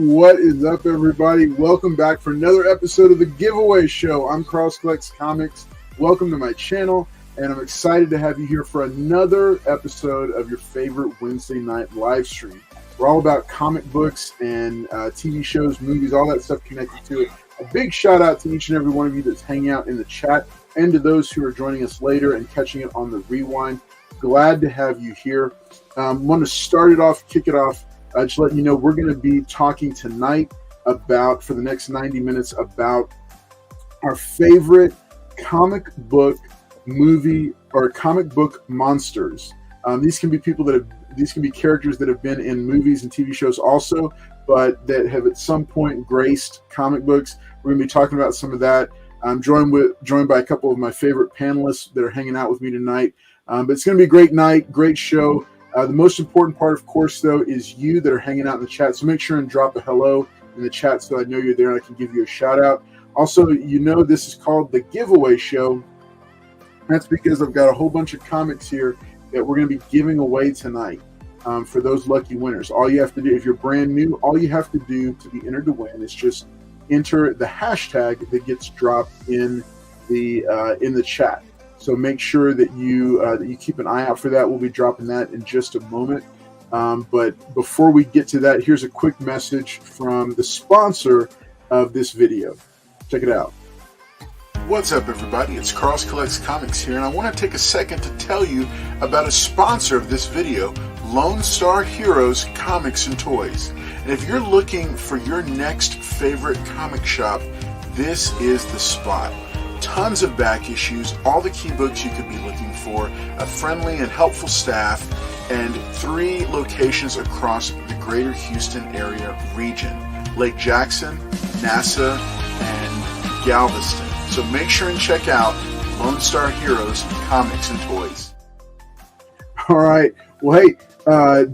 what is up, everybody? Welcome back for another episode of the Giveaway Show. I'm Cross Collects Comics. Welcome to my channel, and I'm excited to have you here for another episode of your favorite Wednesday night live stream. We're all about comic books and TV shows, movies, all that stuff connected to it. A big shout out to each and every one of you that's hanging out in the chat, and to those who are joining us later and catching it on the rewind. Glad to have you here. Want to start it off, kick it off. Just letting you know, we're going to be talking tonight about, for the next 90 minutes, about our favorite comic book movie or comic book monsters. These can be these can be characters that have been in movies and TV shows also, but that have at some point graced comic books. We're going to be talking about some of that. I'm joined by a couple of my favorite panelists that are hanging out with me tonight. But it's going to be a great night, great show. The most important part, of course, though, is you that are hanging out in the chat. So make sure and drop a hello in the chat so I know you're there and I can give you a shout out. Also, you know this is called the Giveaway Show. That's because I've got a whole bunch of comics here that we're going to be giving away tonight for those lucky winners. All you have to do, if you're brand new, all you have to do to be entered to win is just enter the hashtag that gets dropped in the chat. So make sure that you keep an eye out for that. We'll be dropping that in just a moment. But before we get to that, here's a quick message from the sponsor of this video. Check it out. What's up, everybody? It's Cross Collects Comics here, and I want to take a second to tell you about a sponsor of this video, Lone Star Heroes Comics and Toys. And if you're looking for your next favorite comic shop, this is the spot. Tons of back issues, all the key books you could be looking for, a friendly and helpful staff, and 3 locations across the greater Houston area region: Lake Jackson, NASA, and Galveston. So make sure and check out Lone Star Heroes Comics and Toys. All right. Well, hey,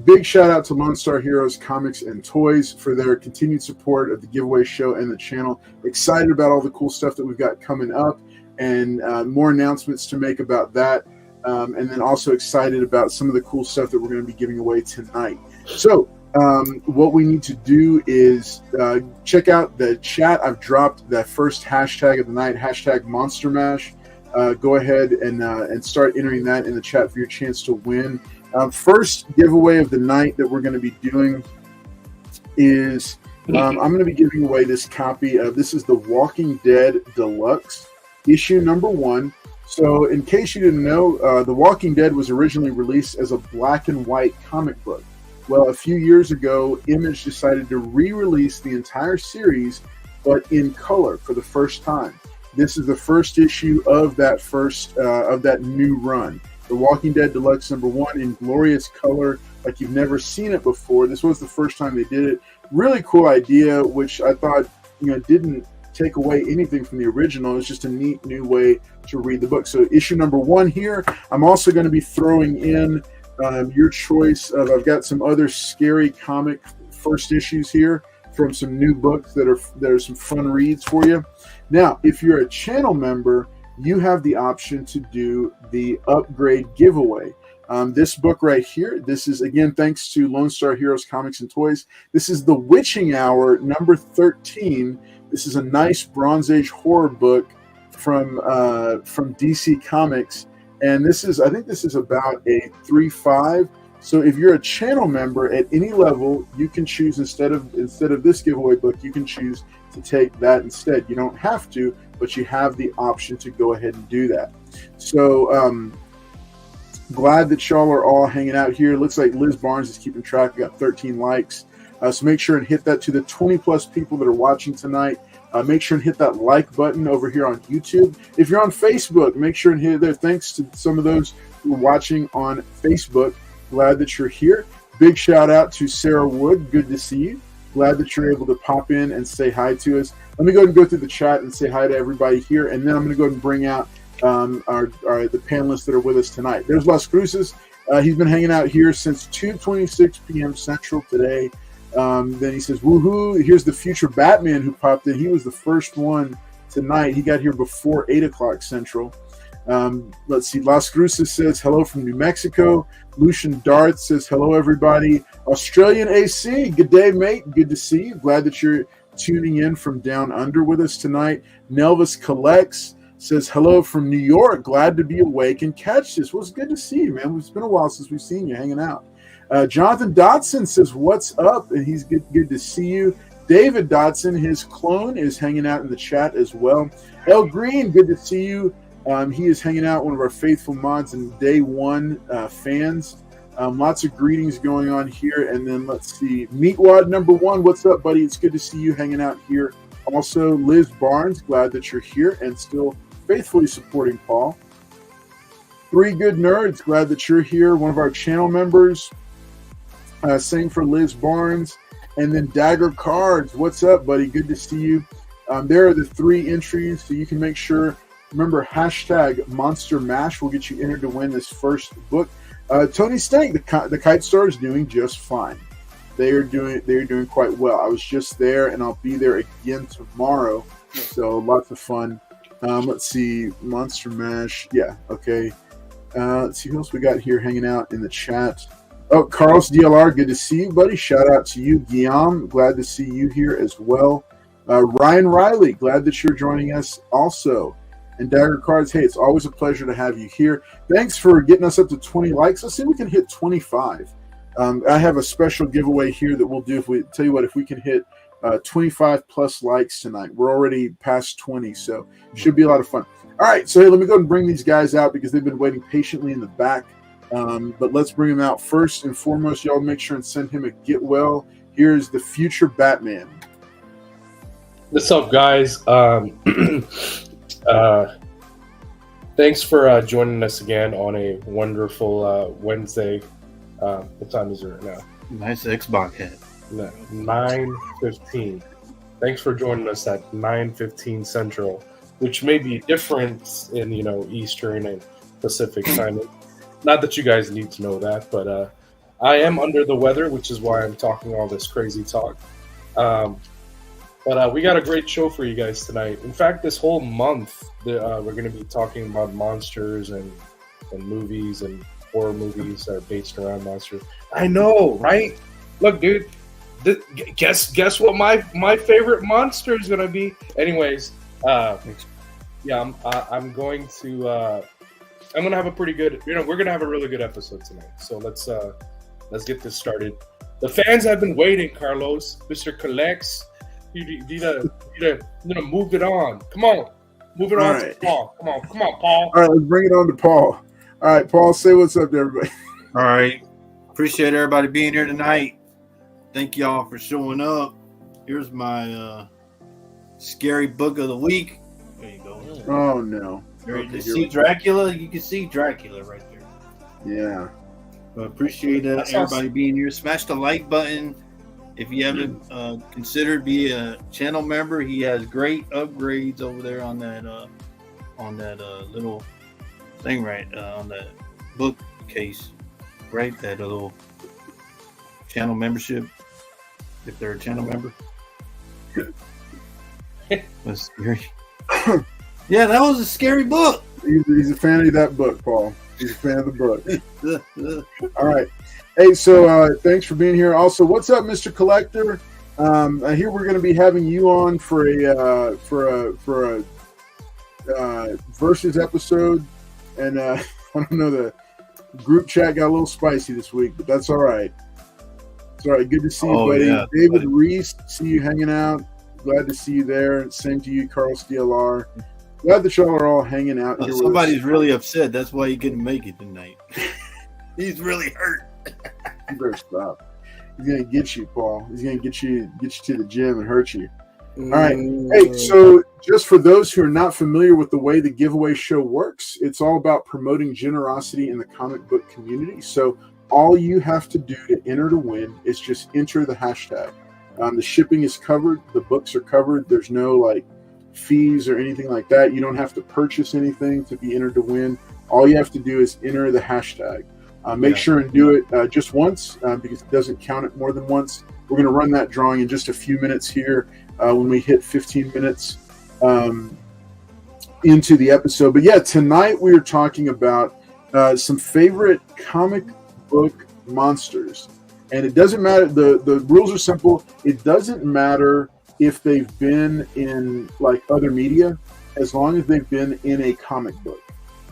big shout out to Lone Star Heroes Comics and Toys for their continued support of the giveaway show and the channel. Excited about all the cool stuff that we've got coming up, and more announcements to make about that. And then also excited about some of the cool stuff that we're going to be giving away tonight. So what we need to do is check out the chat. I've dropped that first hashtag of the night, hashtag Monster Mash. Go ahead and start entering that in the chat for your chance to win. First giveaway of the night that we're going to be doing is I'm going to be giving away this copy of, this is The Walking Dead Deluxe, issue number 1. So in case you didn't know, The Walking Dead was originally released as a black and white comic book. Well, a few years ago, Image decided to re-release the entire series, but in color for the first time. This is the first issue of that new run. The Walking Dead Deluxe number 1 in glorious color, like you've never seen it before. This was the first time they did it. Really cool idea, which I thought, didn't take away anything from the original. It's just a neat new way to read the book. So issue number 1 here. I'm also going to be throwing in your choice of, I've got some other scary comic first issues here from some new books that are some fun reads for you. Now, if you're a channel member, you have the option to do the upgrade giveaway. This book right here, this is, again, thanks to Lone Star Heroes Comics and Toys. This is The Witching Hour number 13. This is a nice Bronze Age horror book from DC Comics. And this is, I think this is about a 3.5. So if you're a channel member at any level, you can choose, instead of this giveaway book, you can choose to take that instead. You don't have to, but you have the option to go ahead and do that. So glad that y'all are all hanging out here. Looks like Liz Barnes is keeping track. We got 13 likes. So make sure and hit that. To the 20 plus people that are watching tonight, make sure and hit that like button over here on YouTube. If you're on Facebook, make sure and hit it there. Thanks to some of those who are watching on Facebook. Glad that you're here. Big shout out to Sarah Wood. Good to see you. Glad that you're able to pop in and say hi to us. Let me go ahead and go through the chat and say hi to everybody here, and then I'm going to go ahead and bring out the panelists that are with us tonight. There's Las Cruces. He's been hanging out here since 2:26 p.m. Central today. Then he says, woohoo, here's the future Batman who popped in. He was the first one tonight. He got here before 8 o'clock Central. Let's see. Las Cruces says hello from New Mexico. Lucian Darth says hello, everybody. Australian AC, good day, mate. Good to see you. Glad that you're tuning in from down under with us tonight. Nelvis Collects says hello from New York. Glad to be awake and catch this. Well, it's good to see you, man. It's been a while since we've seen you hanging out. Jonathan Dotson says, what's up? And he's good to see you. David Dotson, his clone, is hanging out in the chat as well. El Green, good to see you. He is hanging out, one of our faithful mods and day one fans. Lots of greetings going on here. And then let's see. Meatwad number one, what's up, buddy? It's good to see you hanging out here. Also, Liz Barnes, glad that you're here and still faithfully supporting Paul. Three Good Nerds, glad that you're here. One of our channel members. Same for Liz Barnes. And then Dagger Cards, what's up, buddy? Good to see you. There are the three entries, so you can make sure. Remember, hashtag Monster Mash will get you entered to win this first book. Tony Stank, the Kite Star, is doing just fine. They're doing quite well. I was just there, and I'll be there again tomorrow. So lots of fun. Let's see, Monster Mash. Yeah, okay. Let's see who else we got here hanging out in the chat. Oh, Carlos DLR, good to see you, buddy. Shout out to you, Guillaume. Glad to see you here as well. Ryan Riley, glad that you're joining us also. And Dagger Cards, hey, it's always a pleasure to have you here. Thanks for getting us up to 20 likes. Let's see if we can hit 25. I have a special giveaway here that we'll do. If we can hit 25 plus likes tonight. We're already past 20, so should be a lot of fun. All right, so hey, let me go ahead and bring these guys out because they've been waiting patiently in the back. But let's bring him out. First and foremost, y'all make sure and send him a get well. Here's the future Batman. What's up, guys? Thanks for joining us again on a wonderful Wednesday. What time is it right now? Nice Xbox head. 9:15. Thanks for joining us at 9:15 Central, which may be different in Eastern and Pacific time. Not that you guys need to know that, but I am under the weather, which is why I'm talking all this crazy talk. But we got a great show for you guys tonight. In fact, this whole month, we're going to be talking about monsters and movies and horror movies that are based around monsters. I know, right? Look, dude, guess what my favorite monster is going to be? Anyways, yeah, I'm going to... I'm gonna have a pretty good. We're gonna have a really good episode tonight. So let's get this started. The fans have been waiting, Carlos. Mr. Collects, you need to move it on. Come on, move it on to Paul. Come on, Paul. All right, let's bring it on to Paul. All right, Paul, say what's up to everybody. All right, appreciate everybody being here tonight. Thank y'all for showing up. Here's my scary book of the week. There you go. Oh no. You see Dracula? You can see Dracula right there. Yeah. But appreciate everybody being here. Smash the like button. If you haven't considered be a channel member, he has great upgrades over there on that little thing on that bookcase, right? That little channel membership. If they're a channel member. That's scary. Yeah, that was a scary book. He's a fan of that book, Paul. He's a fan of the book. All right. Hey, so thanks for being here. Also, what's up, Mr. Collector? I hear we're going to be having you on for a versus episode, and I don't know, the group chat got a little spicy this week, but that's all right. It's all right. Good to see you, buddy. Yeah, David Reese, see you hanging out. Glad to see you there. Same to you, Carlos DLR. Glad that y'all are all hanging out here. Somebody's really upset. That's why he couldn't make it tonight. He's really hurt. You better stop. He's gonna get you, Paul. He's gonna get you to the gym and hurt you. All right. Hey, so just for those who are not familiar with the way the giveaway show works, it's all about promoting generosity in the comic book community. So all you have to do to enter to win is just enter the hashtag. The shipping is covered. The books are covered. There's no fees or anything like that. You don't have to purchase anything to be entered to win. All you have to do is enter the hashtag. Make sure and do it just once because it doesn't count it more than once. We're going to run that drawing in just a few minutes here when we hit 15 minutes. into the episode. But yeah, tonight we are talking about some favorite comic book monsters. And it doesn't matter. The rules are simple. It doesn't matter if they've been in like other media, as long as they've been in a comic book.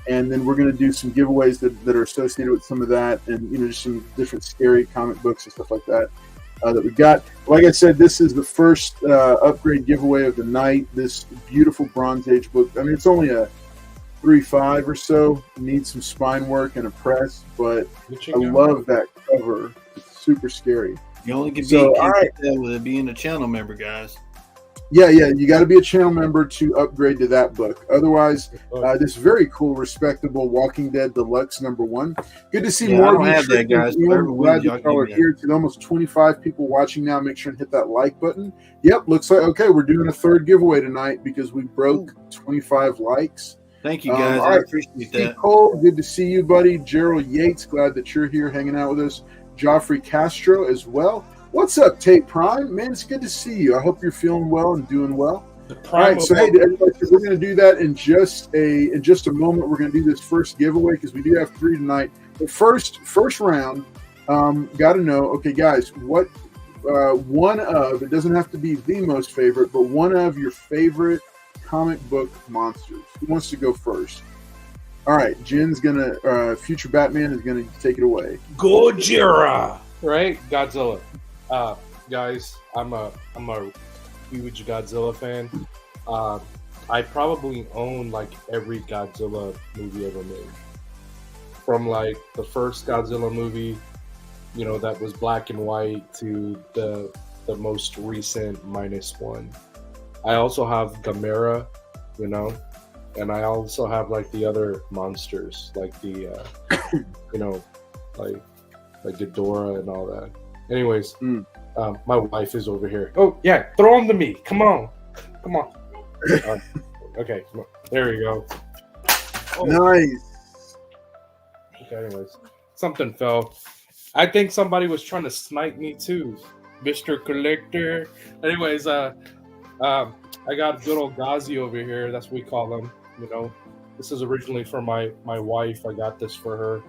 And then we're going to do some giveaways that are associated with some of that, and just some different scary comic books and stuff like that that we got. Like I said, this is the first upgrade giveaway of the night. This beautiful Bronze Age book. I mean, it's only a 3.5 or so. It needs some spine work and a press, but I love that cover. It's super scary. You only can beat with being a channel member, guys. Yeah, you got to be a channel member to upgrade to that book. Otherwise, this very cool, respectable Walking Dead Deluxe #1. Good to see more of you. Have that, guys. I'm glad that y'all are here. To almost 25 people watching now. Make sure and hit that like button. Yep, looks like okay. We're doing a third giveaway tonight because we broke 25 likes. Thank you, guys. I appreciate that. Cole, good to see you, buddy. Gerald Yates, glad that you're here hanging out with us. Joffrey Castro as well. What's up, Tate Prime? Man, it's good to see you. I hope you're feeling well and doing well. All right, so hey, everybody, we're going to do that in just a moment. We're going to do this first giveaway because we do have 3 tonight. The first round, got to know, okay, guys, what one of, it doesn't have to be the most favorite, but one of your favorite comic book monsters. Who wants to go first? All right, Jen's going to, Future Batman is going to take it away. Gojira! Right? Godzilla. Guys, I'm a huge Godzilla fan. I probably own like every Godzilla movie ever made. From like the first Godzilla movie, that was black and white, to the most recent -1. I also have Gamera, and I also have like the other monsters, like the like Ghidorah and all that. Anyways, my wife is over here. Oh yeah, throw them to me. Come on. Okay, there we go. Oh. Nice. Okay, anyways, something fell. I think somebody was trying to snipe me too, Mr. Collector. Anyways, I got good old Gazi over here. That's what we call him. This is originally for my wife. I got this for her.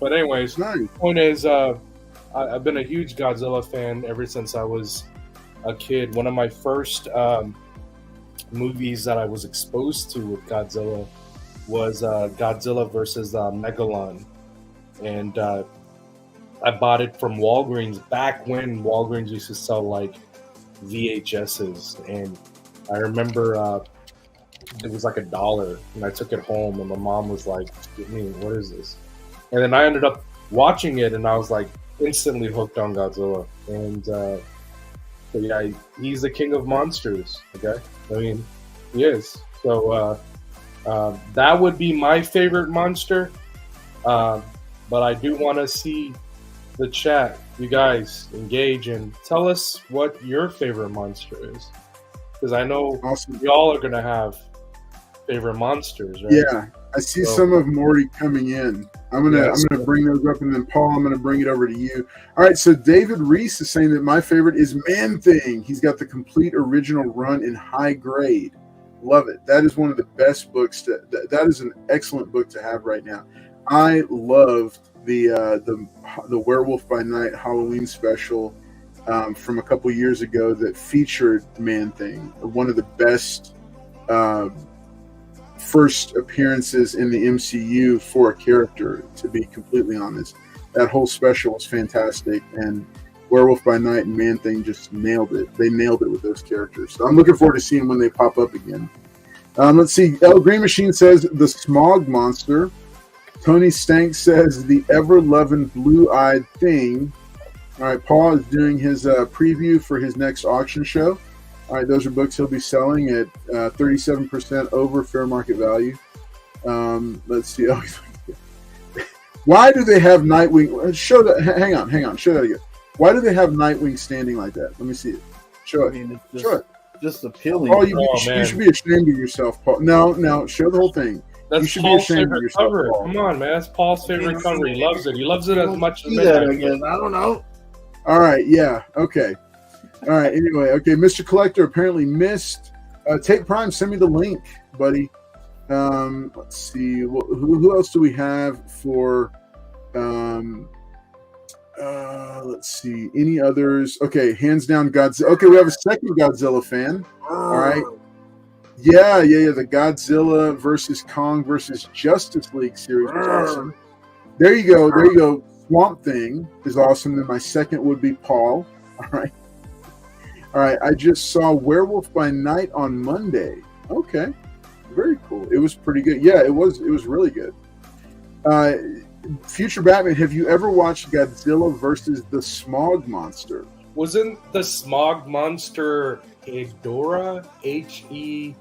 But anyways, nice. Point is, I've been a huge Godzilla fan ever since I was a kid. One of my first movies that I was exposed to with Godzilla was Godzilla versus Megalon, and I bought it from Walgreens back when Walgreens used to sell like VHSs, and I remember it was like $1, and I took it home, and my mom was like, "What is this?" And then I ended up watching it, and I was like instantly hooked on Godzilla. And but yeah, he's the king of monsters. Okay, I mean, he is. So that would be my favorite monster. But I do want to see the chat. You guys engage and tell us what your favorite monster is, because I know y'all are gonna have favorite monsters, right? Yeah, I see some of them already coming in. I'm gonna bring those up, and then Paul, I'm gonna bring it over to you. All right, so David Reese is saying that my favorite is Man-Thing. He's got the complete original run in high grade. Love it. That is one of the best books. That is an excellent book to have right now. I loved the Werewolf by Night Halloween special from a couple years ago that featured Man-Thing. One of the best first appearances in the MCU for a character, to be completely honest. That whole special was fantastic, and Werewolf by Night and Man-Thing just nailed it. They nailed it with those characters. So I'm looking forward to seeing when they pop up again. Let's see. El Green Machine says the Smog Monster. Tony Stank says the ever-loving blue-eyed thing. All right, Paul is doing his preview for his next auction show. All right, those are books he'll be selling at 37% over fair market value. Let's see. Why do they have Nightwing? Show that. Hang on. Show that again. Why do they have Nightwing standing like that? Let me see it. Show it. Show it. Just appealing. Oh, you should be ashamed of yourself, Paul. No. Show the whole thing. That's Paul's favorite cover. Paul. Come on, man. That's Paul's favorite cover. He loves it. He loves it as much as I don't know. All right. Yeah. Okay. All right. Anyway. Okay. Mr. Collector apparently missed Take Prime, send me the link, buddy. Let's see. Who else do we have for? Let's see. Any others? Okay, hands down Godzilla. Okay, we have a second Godzilla fan. All right. Yeah. The Godzilla versus Kong versus Justice League series was awesome. There you go. Swamp Thing is awesome. Then my second would be Paul. All right. I just saw Werewolf by Night on Monday. Okay. Very cool. It was pretty good. Yeah, it was really good. Future Batman, have you ever watched Godzilla versus the Smog Monster? Wasn't the Smog Monster Hedorah? Hedorah?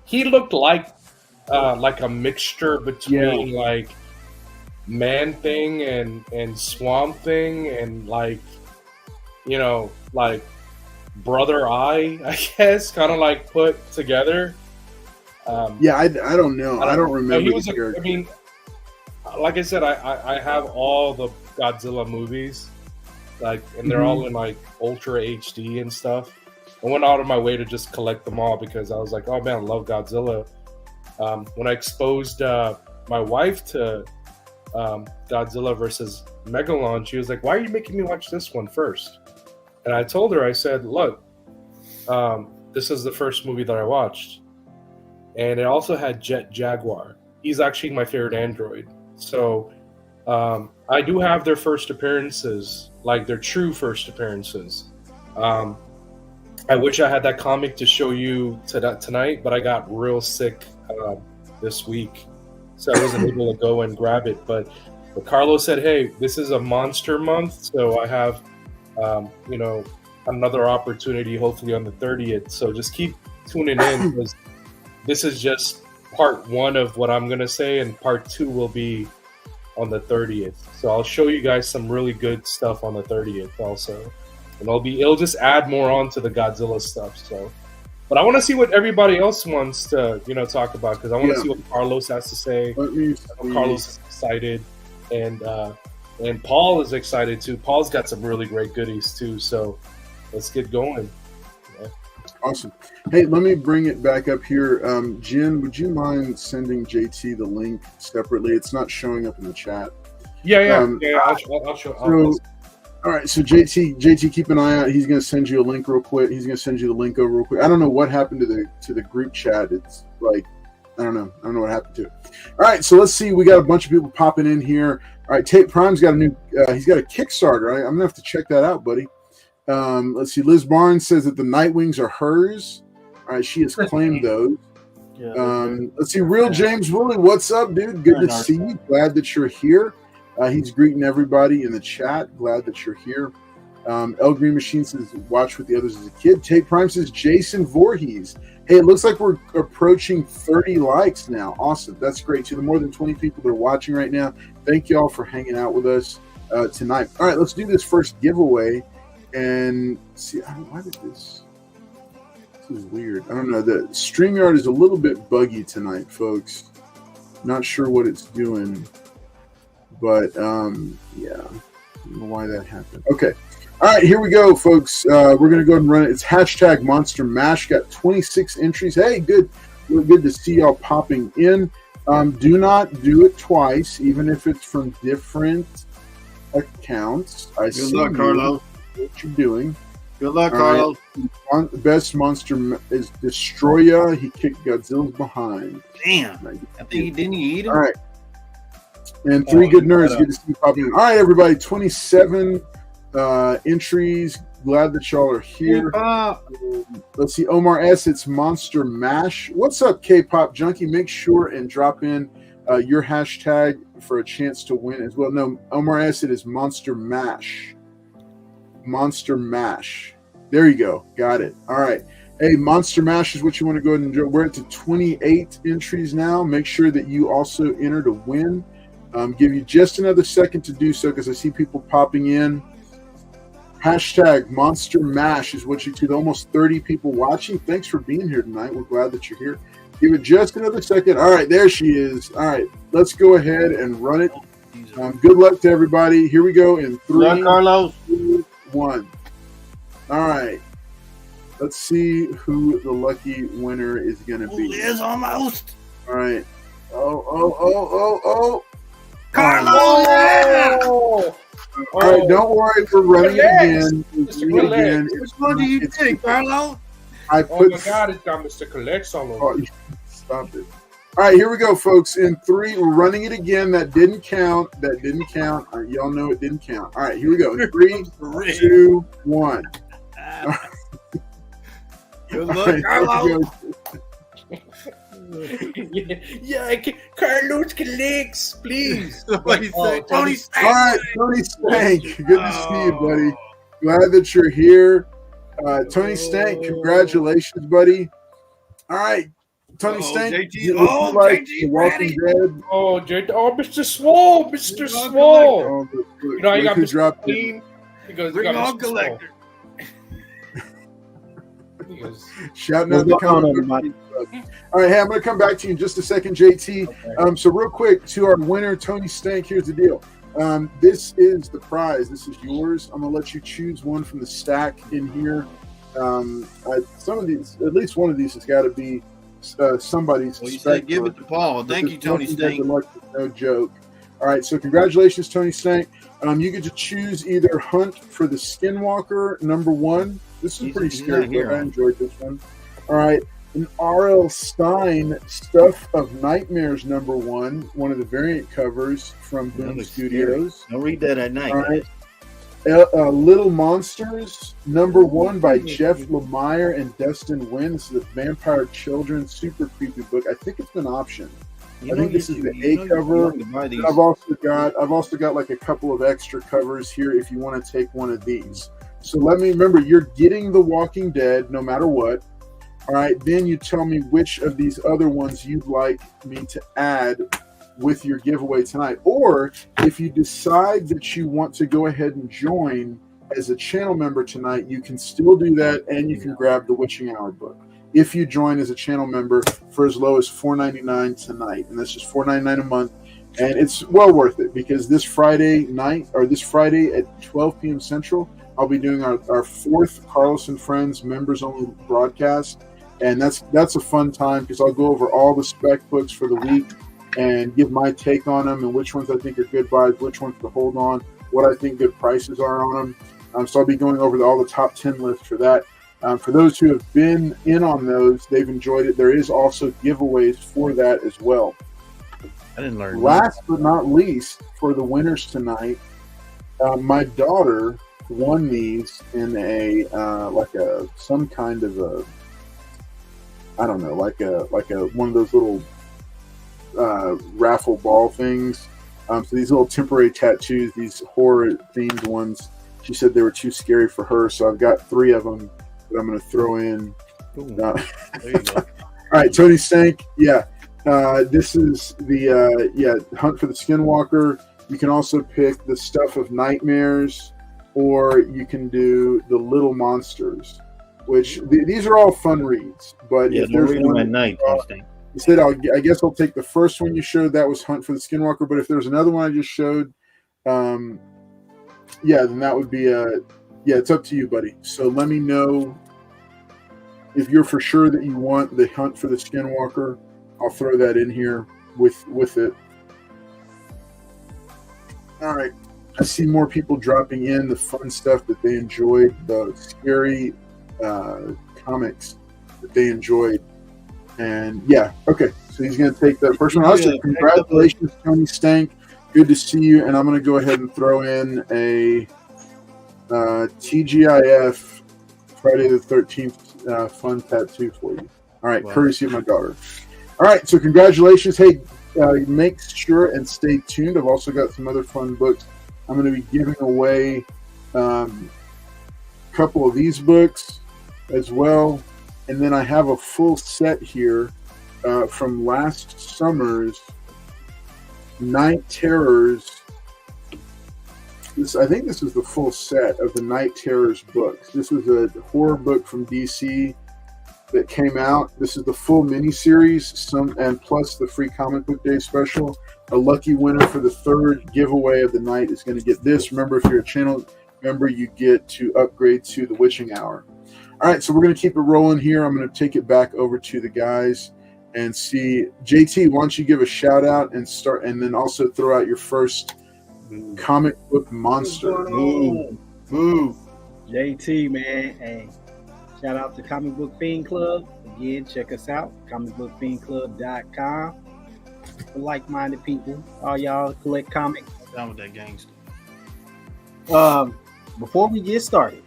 He looked like a mixture between like Man-Thing and Swamp Thing and like Brother Eye, I guess, kind of like put together. I don't know. I don't remember. I mean, like I said, I have all the Godzilla movies, like, and they're all in like Ultra HD and stuff. I went out of my way to just collect them all because I was like, oh man, I love Godzilla. When I exposed my wife to Godzilla versus Megalon, she was like, why are you making me watch this one first? And I told her, I said, look, this is the first movie that I watched. And it also had Jet Jaguar. He's actually my favorite android. So I do have their first appearances, like their true first appearances. I wish I had that comic to show you tonight, but I got real sick this week. So I wasn't able to go and grab it. But Carlos said, hey, this is a monster month. So I have, another opportunity, hopefully on the 30th. So just keep tuning in because this is just part one of what I'm going to say, and part two will be on the 30th. So I'll show you guys some really good stuff on the 30th also. And it'll just add more on to the Godzilla stuff. So, but I want to see what everybody else wants to, talk about, because I want to see what Carlos has to say. Carlos is excited, and Paul is excited too. Paul's got some really great goodies too. So let's get going. Awesome. Hey, let me bring it back up here. Jen, would you mind sending JT the link separately? It's not showing up in the chat. Yeah. I'll show. All right, so JT, keep an eye out. He's going to send you a link real quick. He's going to send you the link over real quick. I don't know what happened to the group chat. It's like I don't know what happened to it. All right, so let's see. We got a bunch of people popping in here. All right, Tate Prime's got a new. He's got a Kickstarter. Right? I'm gonna have to check that out, buddy. Let's see. Liz Barnes says that the Nightwings are hers. All right, she has claimed those. Let's see. Real James Woolley, what's up, dude? Good to see you. Glad that you're here. He's greeting everybody in the chat. Glad that you're here. El Green Machine says, watch with the others as a kid. Tate Prime says, Jason Voorhees. Hey, it looks like we're approaching 30 likes now. Awesome. That's great. To the more than 20 people that are watching right now, thank you all for hanging out with us tonight. All right, let's do this first giveaway. And see, why did this is weird. I don't know. The StreamYard is a little bit buggy tonight, folks. Not sure what it's doing. But, yeah, I don't know why that happened. Okay. All right, here we go, folks. We're going to go ahead and run it. It's hashtag Monster Mash. Got 26 entries. Hey, good. We're good to see y'all popping in. Do not do it twice, even if it's from different accounts. Good luck, Carlos. What you're doing. Good luck, Carlos. Right. The best monster is Destroya. He kicked Godzilla's behind. Damn. I think he didn't eat him. All right. And three good nerds. Good to see you popping in. All right, everybody. 27 entries. Glad that y'all are here. Let's see. Omar S. It's Monster Mash. What's up, K-Pop Junkie? Make sure and drop in your hashtag for a chance to win as well. No, Omar S. It is Monster Mash. Monster Mash. There you go. Got it. All right. Hey, Monster Mash is what you want to go ahead and enjoy. We're at 28 entries now. Make sure that you also enter to win. Give you just another second to do so because I see people popping in. Hashtag Monster Mash is what you do. Almost 30 people watching. Thanks for being here tonight. We're glad that you're here. Give it just another second. All right, there she is. All right, let's go ahead and run it. Good luck to everybody. Here we go in 3, 2, 1. All right. Let's see who the lucky winner is going to be. It's almost. All right. Oh. Carlos! Oh! All right, don't worry. We're running it again. Which one do you think, Carlos? I Oh put. my God, it's got Mr. Collects all over. Stop it. All right, here we go, folks. In 3, we're running it again. That didn't count. All right, y'all know it didn't count. All right, here we go. In 3, 2, 1. Good luck, Carlos. Carlos Collects, please. Somebody say Tony Stank. All right, Tony Stank. Good to see you, buddy. Glad that you're here. Tony Stank, congratulations, buddy. All right, Tony Stank. JT. The Walking Dead. Oh, Mr. Swole, Mr. Swole. You know, I got Mr. dropped Clean. He goes, Bring on collector. Shouting out the comment. All right, hey, I'm going to come back to you in just a second, JT. Okay. So real quick, to our winner, Tony Stank, here's the deal. This is the prize. This is yours. I'm going to let you choose one from the stack in here. Some of these, at least one of these has got to be somebody's. Well, you said give it to Paul. Thank you, Tony Stank. No joke. All right, so congratulations, Tony Stank. You get to choose either Hunt for the Skinwalker, number 1. This is pretty scary, but I enjoyed this one. All right, an R.L. Stine, Stuff of Nightmares, number 1, one of the variant covers from Boom Studios. Don't read that at night. All right. Little Monsters, number 1 by Jeff Lemire and Dustin Wynn. This is a Vampire Children super creepy book. I think it's been optioned. I think this is the A cover. I've also got like a couple of extra covers here if you want to take one of these. So let me remember, you're getting The Walking Dead no matter what. All right, then you tell me which of these other ones you'd like me to add with your giveaway tonight. Or if you decide that you want to go ahead and join as a channel member tonight, you can still do that, and you can grab the Witching Hour book if you join as a channel member for as low as $4.99 tonight. And that's just $4.99 a month. And it's well worth it because this Friday night, or this Friday at 12 p.m. Central, I'll be doing our 4th Carlos and Friends members only broadcast. And that's a fun time because I'll go over all the spec books for the week and give my take on them and which ones I think are good buys, which ones to hold on, what I think good prices are on them. So I'll be going over all the top 10 lists for that. For those who have been in on those, they've enjoyed it. There is also giveaways for that as well. I didn't learn. Last but not least, for the winners tonight, my daughter won these in some kind of a, I don't know, like a one of those little raffle ball things. So these little temporary tattoos, these horror themed ones, she said they were too scary for her, so I've got 3 of them that I'm going to throw in. There you go. All right, Tony Stank. Yeah, this is the Hunt for the Skinwalker. You can also pick the Stuff of Nightmares, or you can do the Little Monsters, which these are all fun reads. But if there's one at night, you said I guess I'll take the first one you showed. That was Hunt for the Skinwalker. But if there's another one I just showed, then that would be it's up to you, buddy. So let me know if you're for sure that you want the Hunt for the Skinwalker. I'll throw that in here with it. All right. I see more people dropping in the fun stuff that they enjoyed, the scary comics that they enjoyed. And okay. So he's going to take that first one. Also, congratulations, Tony Stank. Good to see you. And I'm going to go ahead and throw in a TGIF Friday the 13th fun tattoo for you. All right. Wow. Courtesy of my daughter. All right. So congratulations. Hey, make sure and stay tuned. I've also got some other fun books. I'm going to be giving away a couple of these books as well. And then I have a full set here from last summer's Night Terrors. I think this is the full set of the Night Terrors books. This is a horror book from DC that came out. This is the full miniseries, and plus the free comic book day special. A lucky winner for the 3rd giveaway of the night is going to get this. Remember, if you're a channel member, you get to upgrade to the Witching Hour. All right, so we're going to keep it rolling here. I'm going to take it back over to the guys and see. JT, why don't you give a shout out and start, and then also throw out your first comic book monster. Ooh. JT, man. Hey, shout out to Comic Book Fiend Club. Again, check us out, comicbookfiendclub.com. For like-minded people, all y'all collect comics. Down with that gangster. Before we get started,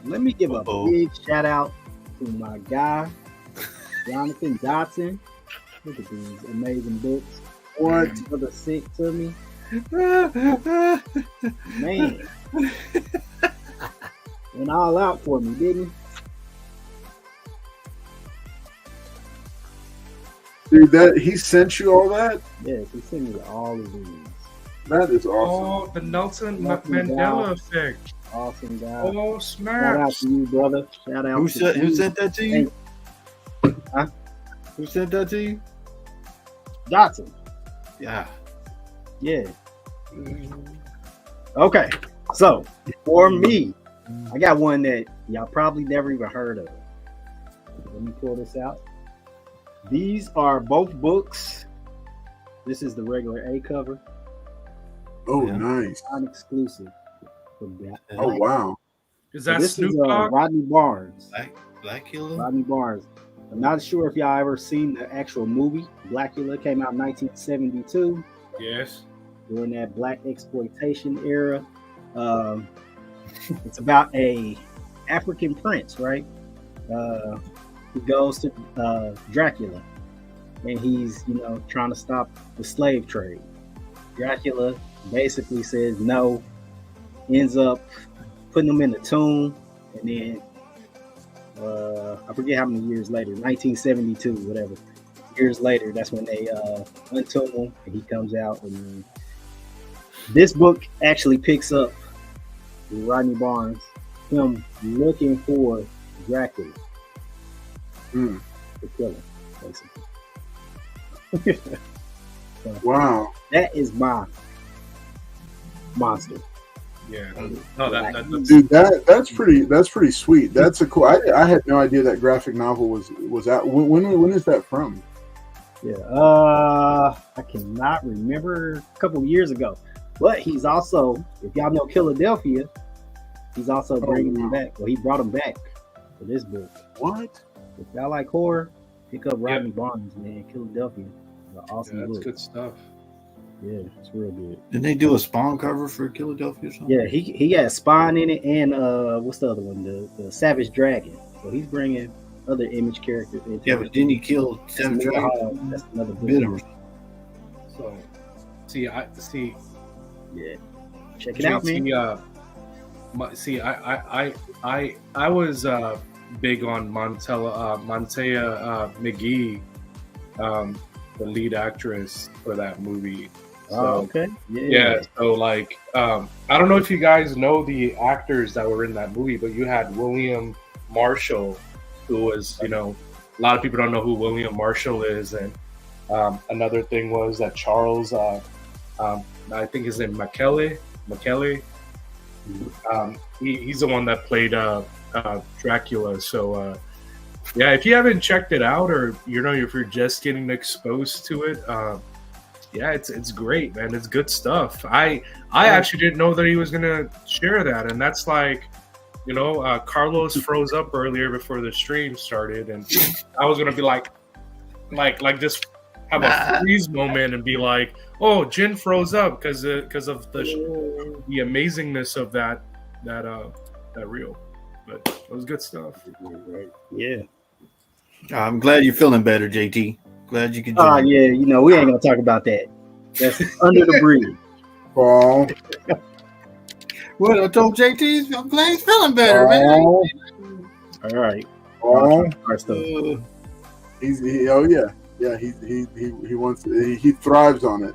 let me give a big shout out to my guy, Jonathan Dotson. Look at these amazing books. What brother sent to me. Man. Went all out for me, didn't he? Dude, that he sent you all that? Yes, he sent me all of these. That is awesome. Oh, the Nelson Mandela effect. Awesome guy. Oh, Shout out snaps. to you, brother. Shout out Who to sent that to you? Huh? Who sent that to you? Dotson. Yeah. Yeah. Okay. So for me, I got one that y'all probably never even heard of. Let me pull this out. These are both books. This is the regular A cover. Oh, Yeah. nice. Non-exclusive. For that. Oh, wow. Is So that this Snoop is Dogg? Rodney Barnes. Black Killer? Rodney Barnes. I'm not sure if y'all ever seen the actual movie. Blackula came out in 1972 Yes. during that black exploitation era. It's about a African prince, right? He goes to Dracula, and he's trying to stop the slave trade. Dracula basically says no, ends up putting him in the tomb, and then I forget how many years later, 1972, whatever. Years later, that's when they untomb him, and he comes out. And then this book actually picks up with Rodney Barnes, him looking for Dracula, Mm. the killer, basically. Wow. That is my monster. Yeah. No, that's Dude, that's pretty sweet. That's a cool. I had no idea that graphic novel was out. When is that from? Yeah, I cannot remember. A couple of years ago, but he's also, if y'all know Philadelphia, he's also bringing him back. Well, he brought him back for this book. What? If y'all like horror, pick up Rodney Barnes, man. Philadelphia, an awesome that's book. good stuff. Yeah, it's real good. Didn't they do a Spawn cover for Philadelphia or something? Yeah, he has Spawn in it, and what's the other one? The Savage Dragon. So he's bringing other Image characters into Yeah, it. but didn't he kill Savage Dragon? That's another Bit book. of- So, I Yeah, check it out, man. I was big on Montea McGee, the lead actress for that movie. Oh, okay. Yeah. So like, I don't know if you guys know the actors that were in that movie, but you had William Marshall, who was, a lot of people don't know who William Marshall is, and another thing was that Charles, I think his name McKelly. He's the one that played Dracula. So yeah, if you haven't checked it out, or if you're just getting exposed to it, yeah, it's great, man. It's good stuff. I actually didn't know that he was gonna share that, and that's like, Carlos froze up earlier before the stream started, and I was gonna be like just have a freeze moment and be like, oh, Jin froze up because of the amazingness of that reel. But it was good stuff. Yeah. I'm glad you're feeling better, JT. Glad you could Oh, join. yeah. We ain't gonna talk about that. That's under the bridge. Paul. Well, I told JT, I'm glad he's feeling better, man. All right. Paul. Our stuff. Oh yeah. Yeah, he wants, he thrives on it.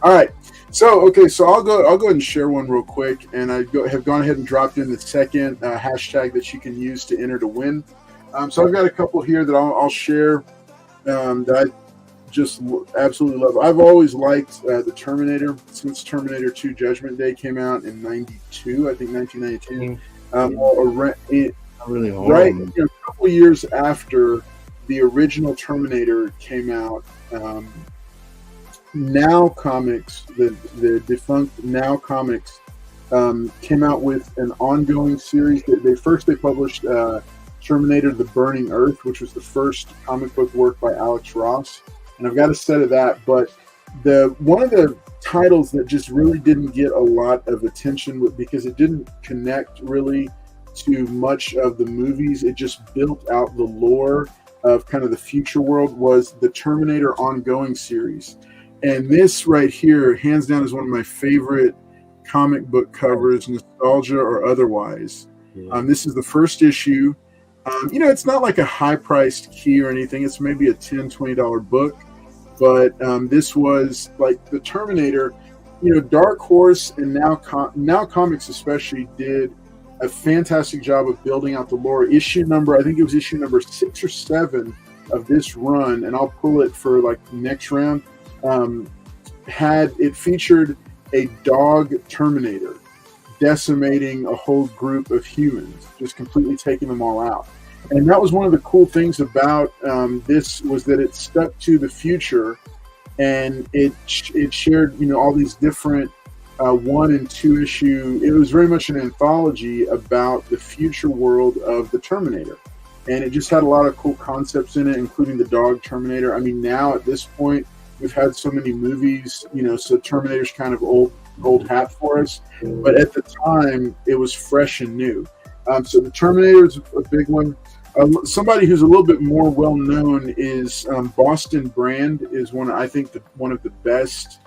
All right, so I'll go ahead and share one real quick, and have gone ahead and dropped in the second hashtag that you can use to enter to win. So I've got a couple here that I'll share that I absolutely love it. I've always liked the Terminator since Terminator 2 Judgment Day came out in 92, I think 1992. Really right, a couple of years after the original Terminator came out, Now Comics, the defunct Now Comics, came out with an ongoing series. They published Terminator: The Burning Earth, which was the first comic book work by Alex Ross, and I've got a set of that. But one of the titles that just really didn't get a lot of attention because it didn't connect really to much of the movies. It just built out the lore of kind of the future world, was the Terminator ongoing series. And this right here, hands down, is one of my favorite comic book covers, nostalgia or otherwise. Yeah. This is the first issue. It's not like a high-priced key or anything. It's maybe a $10, $20 book. But this was like the Terminator. Dark Horse and Now Comics especially did a fantastic job of building out the lore. I think it was issue number 6 or 7 of this run, and I'll pull it for like the next round. Featured a dog Terminator decimating a whole group of humans, just completely taking them all out. And that was one of the cool things about this, was that it stuck to the future, and it shared all these different 1 and 2 issue. It was very much an anthology about the future world of the Terminator, and it just had a lot of cool concepts in it, including the dog Terminator. I mean, now at this point, we've had so many movies, so Terminator's kind of old hat for us, but at the time it was fresh and new. So the Terminator is a big one. Somebody who's a little bit more well known is Boston Brand, is one of the best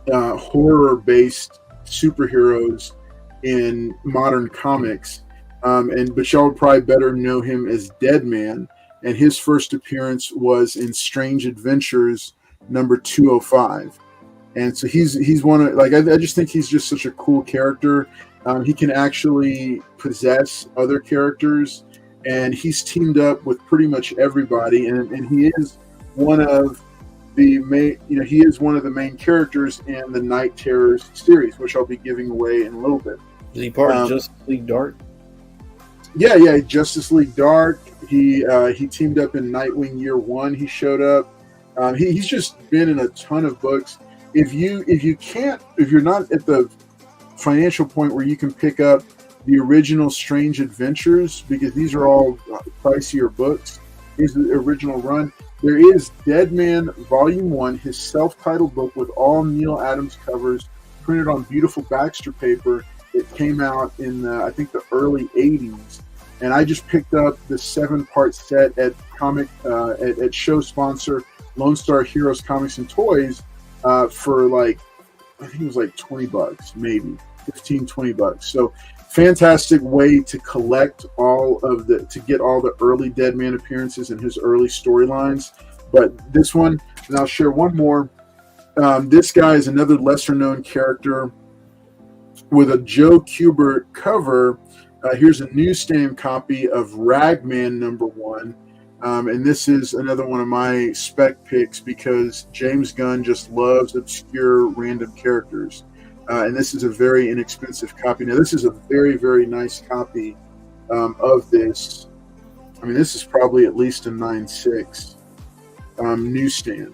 horror-based superheroes in modern comics, but y'all would probably better know him as Deadman, and his first appearance was in Strange Adventures number 205, and so he's one of, like, I just think he's just such a cool character. He can actually possess other characters, and he's teamed up with pretty much everybody, and he is one of the main characters in the Night Terrors series, which I'll be giving away in a little bit. Is he part of Justice League Dark? Yeah, Justice League Dark. He teamed up in Nightwing Year One. He showed up. He's just been in a ton of books. If you're not at the financial point where you can pick up the original Strange Adventures, because these are all pricier books, here's the original run. There is Deadman Volume 1, his self-titled book with all Neil Adams covers, printed on beautiful Baxter paper. It came out in I think the early 80s, and I just picked up the 7-part set at show sponsor Lone Star Heroes Comics and Toys for like, I think it was like $20, maybe $15-$20. So fantastic way to collect to get all the early Deadman appearances and his early storylines. But this one, and I'll share one more. This guy is another lesser known character with a Joe Kubert cover. Here's a newsstand copy of Ragman number 1. And this is another one of my spec picks because James Gunn just loves obscure random characters. And this is a very inexpensive copy. Now, this is a very, very nice copy of this. I mean, this is probably at least a 9.6 newsstand.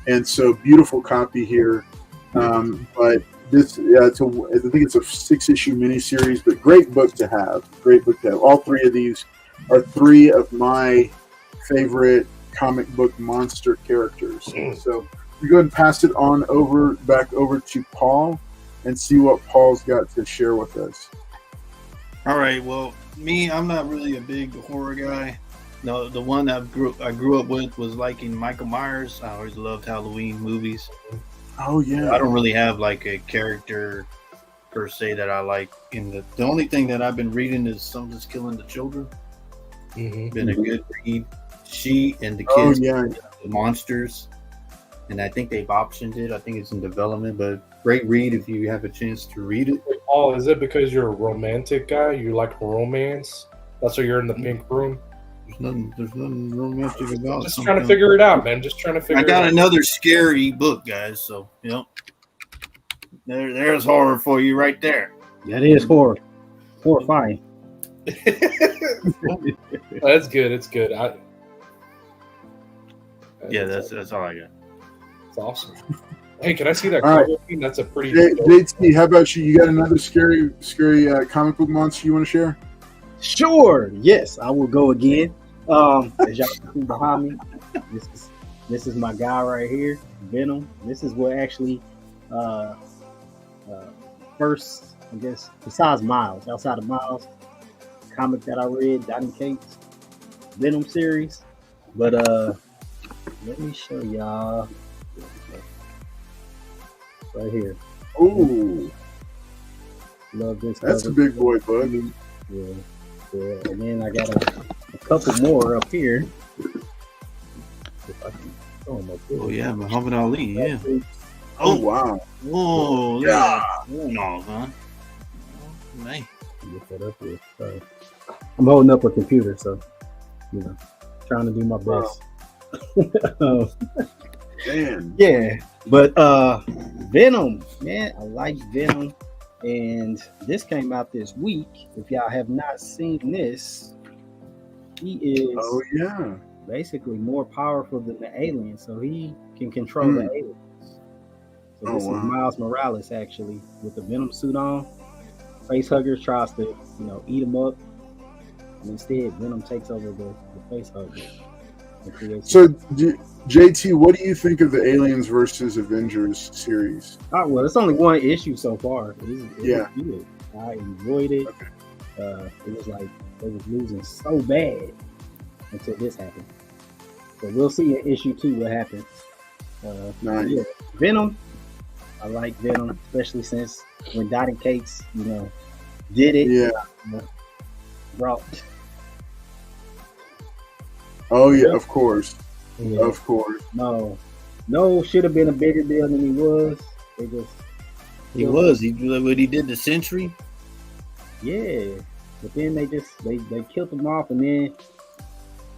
And so, beautiful copy here. But this, I think it's a 6-issue miniseries, but great book to have. Great book to have. All 3 of these are 3 of my favorite comic book monster characters. So, we go ahead and pass it on back over to Paul, and see what Paul's got to share with us. All right. Well, I'm not really a big horror guy. No, the one I grew up with was liking Michael Myers. I always loved Halloween movies. Oh yeah. I don't really have like a character per se that I like. The only thing that I've been reading is Something's Killing the Children. Been a good read. She and the kids, the monsters, and I think they've optioned it. I think it's in development, but great read if you have a chance to read it. Paul, is it because you're a romantic guy? You like romance? That's why you're in the pink room? There's nothing romantic about. Just trying to figure it out, man. Just trying to figure. I got another scary book, guys. So there's horror for you right there. That is horrifying. That's good. It's good. That's all I got. It's awesome. Hey, can I see that? All right. That's a pretty. JT, how about you? You got another scary comic book monster you want to share? Sure. Yes, I will go again. As y'all see behind me, this is my guy right here, Venom. This is what actually first, I guess, besides Miles, outside of Miles, comic that I read, Donnie Cates, Venom series. But let me show y'all right here. Ooh, Love this. that's a big boy, bud. Yeah. And then I got a couple more up here. If I can throw them up here. Oh yeah, Muhammad Ali. Yeah. Oh wow. Whoa. Yeah. No, huh? Man. Get that up here. Sorry. I'm holding up a computer, so trying to do my best. Man. Yeah, but Venom, man, I like Venom, and this came out this week. If y'all have not seen this, he is basically more powerful than the alien, so he can control the aliens. So this is Miles Morales actually with the Venom suit on. Facehuggers tries to eat him up, and instead Venom takes over the Facehugger. So, JT, what do you think of the Aliens versus Avengers series? Well, it's only one issue so far. It was good. I enjoyed it. Okay. It was like they was losing so bad until this happened. So we'll see in issue 2 what happens. Nice. Yeah. Venom. I like Venom, especially since when Donnie Cates, did it. Yeah. Brought. Oh yeah, of course. Yeah. Of course. No, should have been a bigger deal than he was. He was. He did what he did the Century. Yeah, but then they killed him off, and then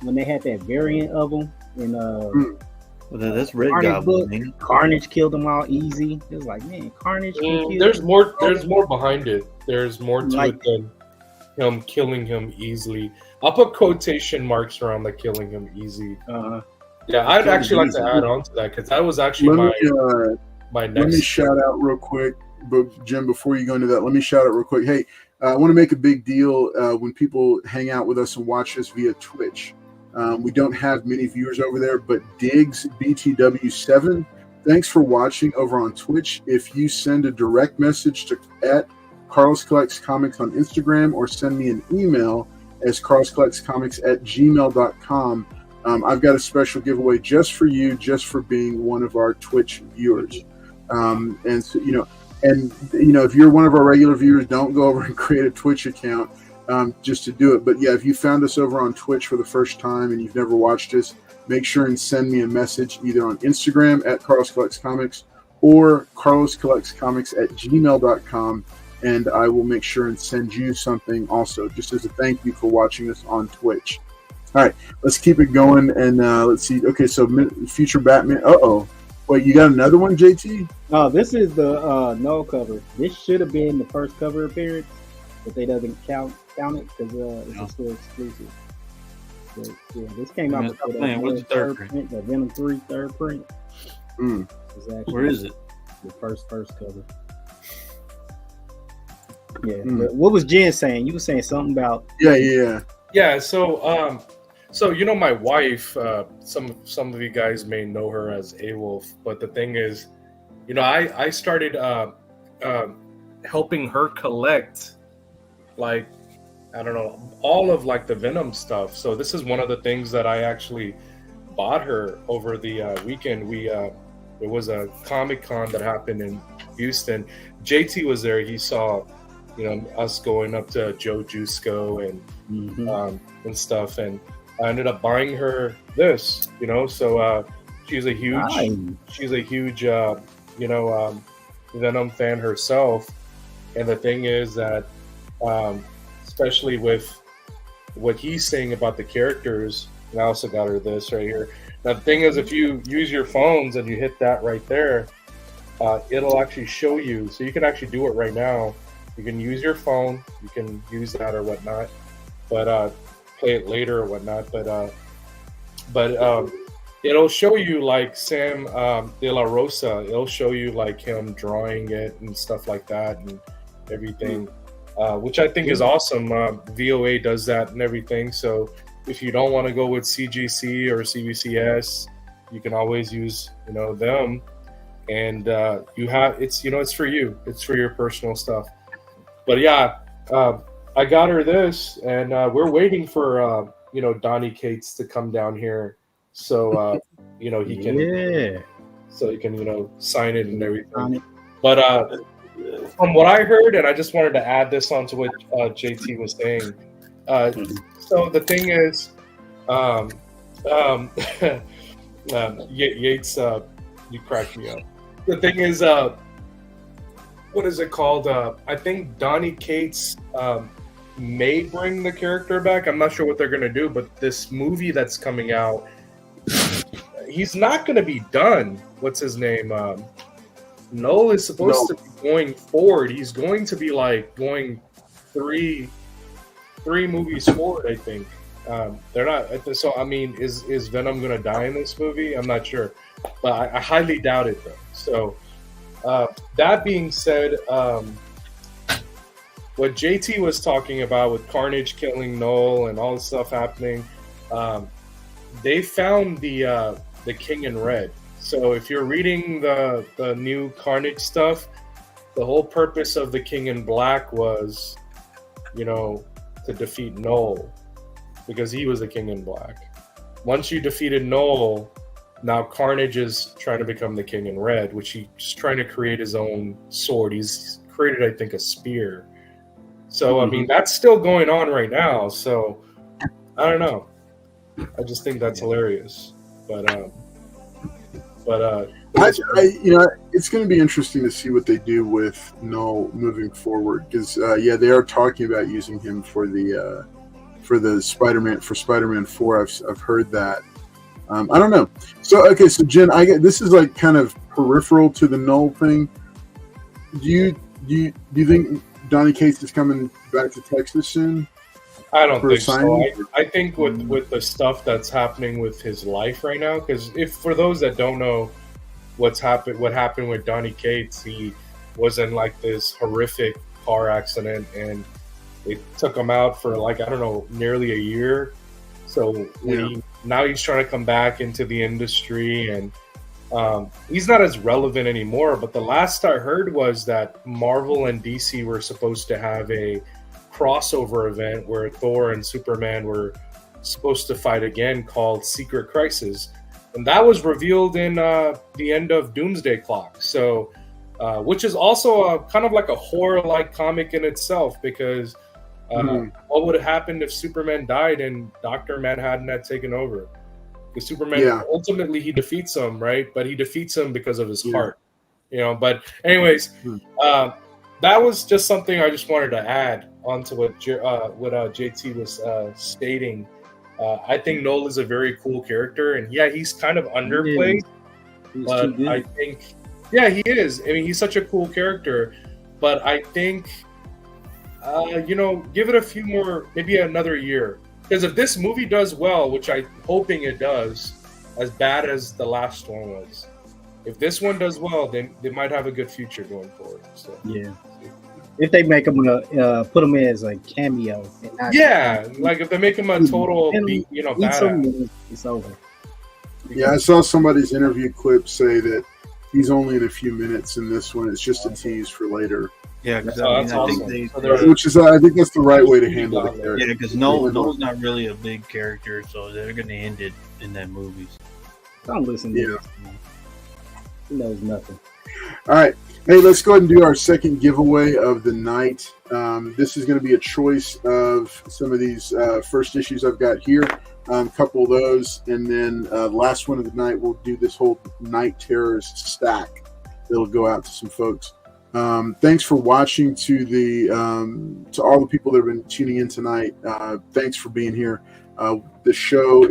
when they had that variant of him in well, that's Red Carnage Goblin. book, Carnage killed him all easy. It was like, man, Carnage. There's more. There's more behind it. There's more to it than him killing him easily. I'll put quotation marks around the killing him easy. Yeah, I'd actually like to add on to that because that was actually my next. Let me shout out real quick, but Jim, before you go into that, let me shout out real quick. Hey, I want to make a big deal when people hang out with us and watch us via Twitch. We don't have many viewers over there, but Diggs BTW7, thanks for watching over on Twitch. If you send a direct message to Carlos Collects Comics on Instagram or send me an email as carloscollectscomics@gmail.com, I've got a special giveaway just for you, just for being one of our Twitch viewers. And so, if you're one of our regular viewers, don't go over and create a Twitch account just to do it. But yeah, if you found us over on Twitch for the first time and you've never watched us, make sure and send me a message either on Instagram at Carlos Collects Comics or carloscollectscomics@gmail.com. And I will make sure and send you something also, just as a thank you for watching us on Twitch. All right, let's keep it going, and let's see. Okay, so future Batman. Wait, you got another one, JT? This is the no cover. This should have been the first cover appearance, but they doesn't count it because it's still exclusive. But, yeah, this came out before that. What's the third print? The Venom 3 third print. Where is it? The first cover. Yeah. But what was Jen saying? You were saying something about Yeah. So my wife. Some of you guys may know her as A-Wolf, but the thing is, I started helping her collect, like, I don't know, all of like the Venom stuff. So this is one of the things that I actually bought her over the weekend. It was a Comic-Con that happened in Houston. JT was there. He saw, us going up to Joe Jusko and stuff, and I ended up buying her this. So she's a huge Venom fan herself, and the thing is that especially with what he's saying about the characters, and I also got her this right here. Now, the thing is, if you use your phones and you hit that right there, it'll actually show you. So you can actually do it right now. You can use your phone. You can use that or whatnot, but play it later or whatnot. But it'll show you like Sam De La Rosa. It'll show you like him drawing it and stuff like that and everything, which I think is awesome. VOA does that and everything. So if you don't want to go with CGC or CBCS, you can always use them. And you have it's for you. It's for your personal stuff. But yeah, I got her this, and we're waiting for Donnie Cates to come down here, so he can so he can sign it and everything. But from what I heard, and I just wanted to add this onto what JT was saying. So the thing is, Yates, you cracked me up. The thing is, what is it called? I think Donnie Cates may bring the character back. I'm not sure what they're going to do, but this movie that's coming out, he's not going to be done. What's his name? Noel is supposed to be going forward. He's going to be like going three movies forward, I think. They're not. So I mean, is Venom going to die in this movie? I'm not sure, but I highly doubt it though. So that being said, what JT was talking about with Carnage killing Noel and all this stuff happening, they found the King in Red. So if you're reading the new Carnage stuff, the whole purpose of the King in Black was, to defeat Noel, because he was the King in Black. Once you defeated Noel, now Carnage is trying to become the King in Red, which he's trying to create his own sword. He's created, I think, a spear. So, I mean, that's still going on right now. So, I don't know. I just think that's hilarious. But it's going to be interesting to see what they do with Noel moving forward, because they are talking about using him for the Spider-Man 4. I've heard that. I don't know. So okay, so Jen, this is like kind of peripheral to the Noel thing. Do you think Donnie Cates is coming back to Texas soon? I don't think so. I think with the stuff that's happening with his life right now, because for those that don't know what happened with Donnie Cates, he was in like this horrific car accident, and they took him out for nearly a year. So now he's trying to come back into the industry, and he's not as relevant anymore. But the last I heard was that Marvel and DC were supposed to have a crossover event where Thor and Superman were supposed to fight again, called Secret Crisis. And that was revealed in the end of Doomsday Clock. So, which is also kind of like a horror-like comic in itself, because what would have happened if Superman died and Dr. Manhattan had taken over? Because Superman, ultimately, he defeats him, right? But he defeats him because of his heart, But anyways, that was just something I just wanted to add onto what JT was stating. I think Noel is a very cool character, and he's kind of underplayed. But I think, he is. I mean, he's such a cool character, but I think, give it a few more, maybe another year. Because if this movie does well, which I'm hoping it does, as bad as the last one was, if this one does well, then they might have a good future going forward. So if they make him put him in as a cameo, like if they make him a total, badass, it's over. Yeah, I saw somebody's interview clip say that he's only in a few minutes in this one. It's just a tease for later. Yeah, because I think I think that's the right way to handle the character. Yeah, because Noel's not really a big character, so they're going to end it in that movie. Don't listen to this. He knows nothing. All right. Hey, let's go ahead and do our second giveaway of the night. This is going to be a choice of some of these first issues I've got here. A couple of those, and then last one of the night, we'll do this whole Night Terrors stack that'll go out to some folks. Thanks for watching. To all the people that have been tuning in tonight. Thanks for being here. The show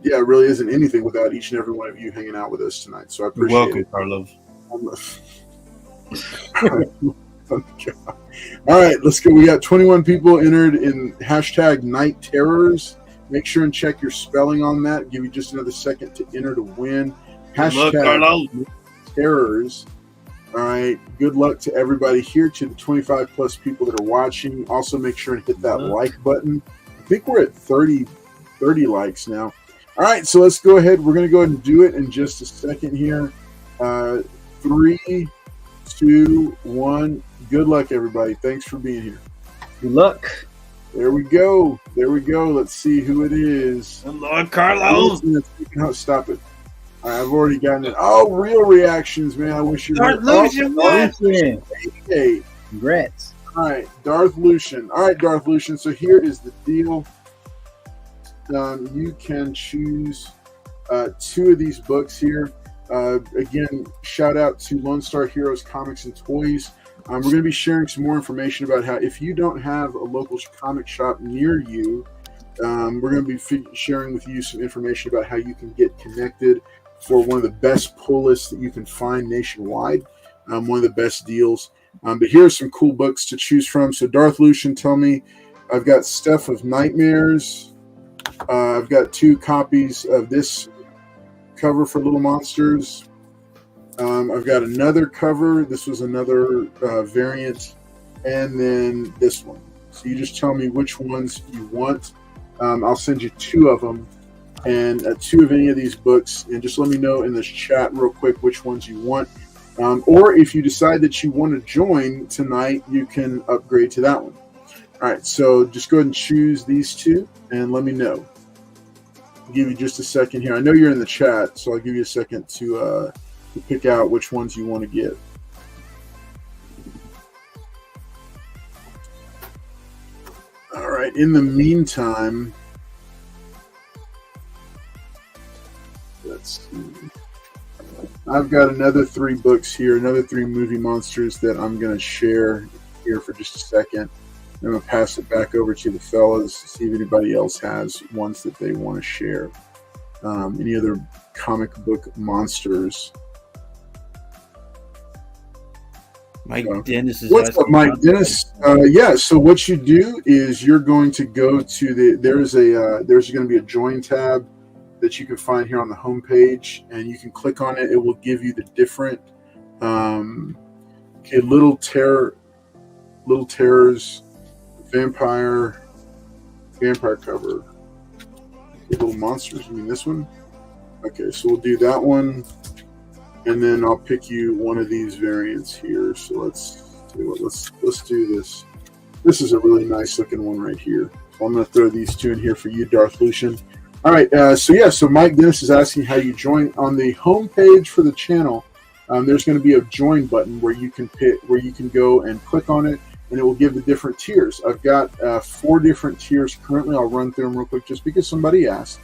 really isn't anything without each and every one of you hanging out with us tonight. So I appreciate it. Carlos. All right, let's go. We got 21 people entered in hashtag Night Terrors. Make sure and check your spelling on that. Give you just another second to enter to win. Hashtag Night Terrors. All right. Good luck to everybody here, to the 25 plus people that are watching. Also, make sure and hit that like button. I think we're at 30 likes now. All right, so let's go ahead. We're going to go ahead and do it in just a second here. 3, 2, 1. Good luck, everybody. Thanks for being here. Good luck. There we go. Let's see who it is. Good luck, Carlos. Stop it. I've already gotten it. Oh, real reactions, man. I wish you Darth Lucian won. Congrats. All right, Darth Lucian. So here is the deal. You can choose 2 of these books here. Again, shout out to Lone Star Heroes Comics and Toys. We're going to be sharing some more information about how, if you don't have a local comic shop near you, we're going to be sharing with you some information about how you can get connected for one of the best pull lists that you can find nationwide. One of the best deals. But here are some cool books to choose from. So Darth Lucian, tell me, I've got Stuff of Nightmares. I've got 2 copies of this cover for Little Monsters. I've got another cover. This was another variant. And then this one. So you just tell me which ones you want. I'll send you 2 of them. And 2 of any of these books. And just let me know in this chat real quick which ones you want. Or if you decide that you want to join tonight, you can upgrade to that one. All right, so just go ahead and choose these 2 and let me know. I'll give you just a second here. I know you're in the chat, so I'll give you a second to pick out which ones you want to get. All right, in the meantime, let's see. I've got another 3 books here, another 3 movie monsters that I'm going to share here for just a second. I'm going to pass it back over to the fellas, see if anybody else has ones that they want to share. Any other comic book monsters? Mike Dennis is what's up, Mike Dennis? Yeah, so what you do is you're going to go to there's going to be a join tab that you can find here on the homepage, and you can click on it. It will give you the different Little Terrors vampire cover. Little Monsters. You mean this one? Okay, so we'll do that one, and then I'll pick you one of these variants here. So let's do this. This is a really nice looking one right here. So I'm going to throw these 2 in here for you, Darth Lucian. All right, so Mike Dennis is asking how you join. On the home page for the channel, there's going to be a join button where you can go and click on it, and it will give the different tiers. I've got 4 different tiers currently. I'll run through them real quick just because somebody asked.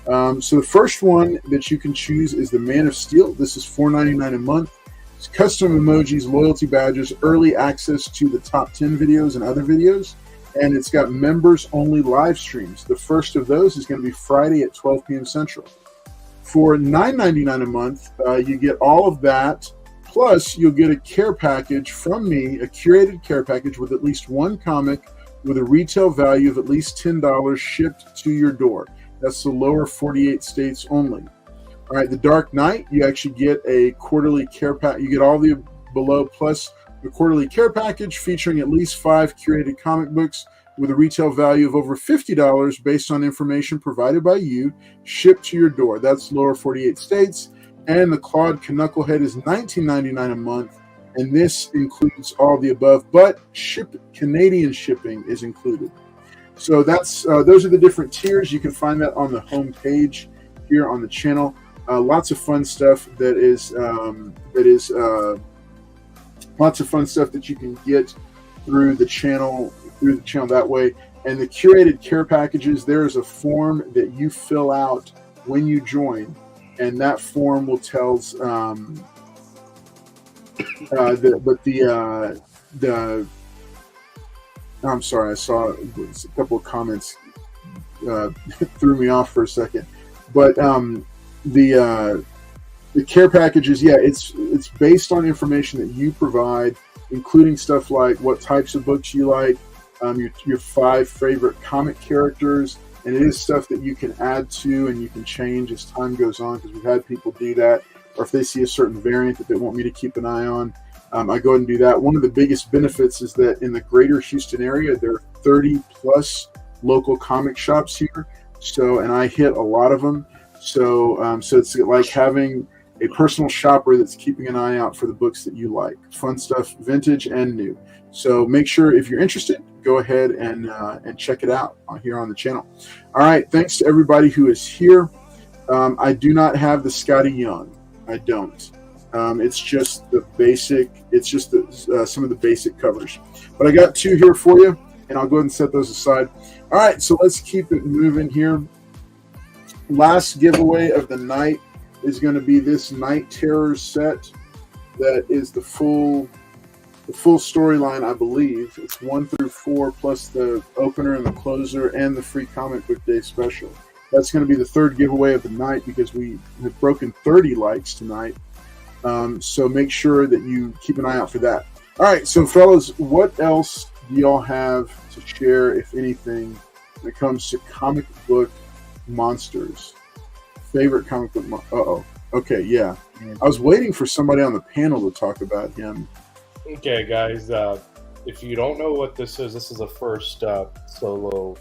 So the first one that you can choose is the Man of Steel. This is $4.99 a month. It's custom emojis, loyalty badges, early access to the top 10 videos and other videos. And it's got members-only live streams. The first of those is going to be Friday at 12 p.m. Central. For $9.99 a month, you get all of that, plus you'll get a care package from me, a curated care package with at least 1 comic with a retail value of at least $10 shipped to your door. That's the lower 48 states only. All right, the Dark Knight, you actually get a quarterly care pack. You get all the below plus the quarterly care package featuring at least 5 curated comic books with a retail value of over $50 based on information provided by you, shipped to your door. That's lower 48 states. And the Claude Knucklehead is $19.99 a month, and this includes all the above, but Canadian shipping is included. So that's those are the different tiers. You can find that on the home page here on the channel. Lots of fun stuff lots of fun stuff that you can get through the channel that way. And the curated care packages, there is a form that you fill out when you join, and that form will tells I'm sorry, I saw a couple of comments threw me off for a second, but the care packages, yeah, it's based on information that you provide, including stuff like what types of books you like, your 5 favorite comic characters, and it is stuff that you can add to and you can change as time goes on, because we've had people do that, or if they see a certain variant that they want me to keep an eye on, I go ahead and do that. One of the biggest benefits is that in the greater Houston area, there are 30 plus local comic shops here, and I hit a lot of them, so it's like having a personal shopper that's keeping an eye out for the books that you like. Fun stuff, vintage and new. So make sure, if you're interested, go ahead and check it out here on the channel. All right, thanks to everybody who is here. I do not have the Scotty Young. I don't. It's just the basic. It's just some of the basic covers. But I got 2 here for you, and I'll go ahead and set those aside. All right, so let's keep it moving here. Last giveaway of the night is going to be this Night Terrors set. That is the full storyline, I believe. It's 1 through 4 plus the opener and the closer and the free comic book day special. That's going to be the 3rd giveaway of the night because we have broken 30 likes tonight. So make sure that you keep an eye out for that. All right, so fellas, what else do y'all have to share, if anything, when it comes to comic book monsters? Favorite comic book okay, yeah. I was waiting for somebody on the panel to talk about him. Okay, guys, if you don't know what this is the first solo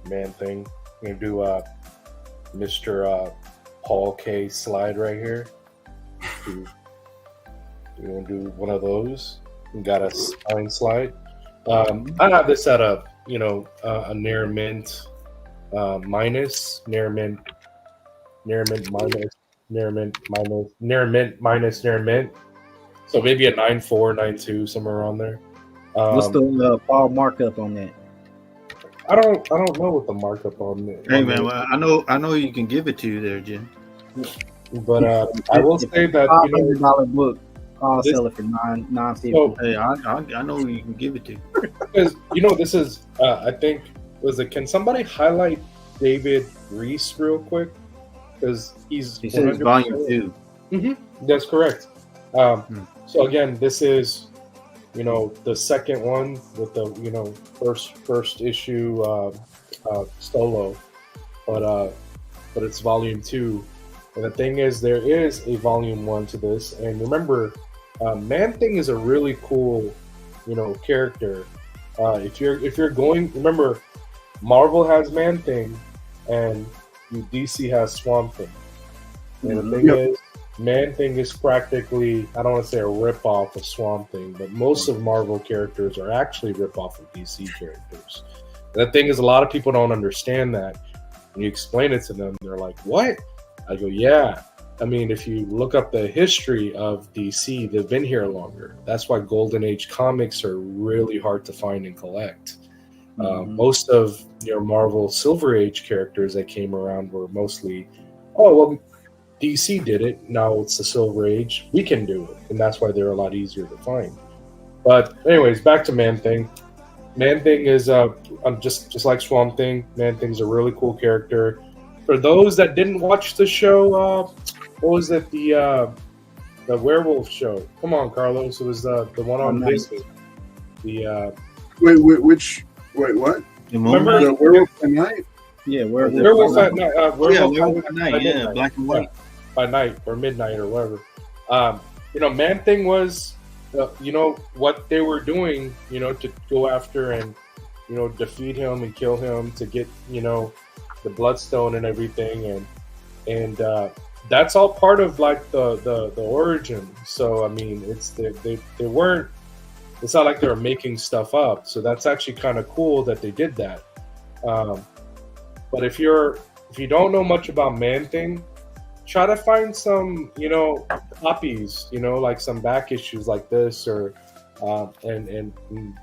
man thing. I'm going to do Mr. Paul K. slide right here. We're going to do one of those. We got a spine slide. I have this at a near mint minus, near mint minus, near mint minus, near mint. So maybe a 9.4, 9.2, somewhere around there. What's the Paul markup on that? I don't know what the markup on it. Hey man, well, I know you can give it to you there, Jim. But I will say that $500 book, I'll sell it for $9.50. So, hey, I know you can give it to you. Because this is I think can somebody highlight David Reese real quick? Because he says volume 2. Mm-hmm. That's correct. So again, this is the second one with the first issue solo, but it's volume 2. And the thing is, there is a volume 1 to this. And remember, Man-Thing is a really cool, character. If you're going, remember, Marvel has Man-Thing, and DC has Swamp Thing. And the thing is, Man-Thing is practically, I don't want to say a rip-off of Swamp Thing, but most of Marvel characters are actually rip-off of DC characters. And the thing is, a lot of people don't understand that. When you explain it to them, they're like, what? I go, yeah. I mean, if you look up the history of DC, they've been here longer. That's why Golden Age comics are really hard to find and collect. Most of your Marvel Silver Age characters that came around were mostly, DC did it. Now it's the Silver Age. We can do it. And that's why they're a lot easier to find. But anyways, back to Man-Thing. Man-Thing is just like Swamp Thing. Man-Thing's a really cool character. For those that didn't watch the show, what was it? The werewolf show. Come on, Carlos. It was the one on Disney. Wait, what? Remember the Werewolf at Night? Yeah, Werewolf at Night. Werewolf at Night. Yeah, black and white. By night or midnight or whatever. Man-Thing was, what they were doing, to go after and, defeat him and kill him to get, the Bloodstone and everything, and that's all part of like the origin. So I mean, they weren't. It's not like they were making stuff up. So that's actually kind of cool that they did that. But if you don't know much about Man-Thing, try to find some copies, like some back issues like this, or and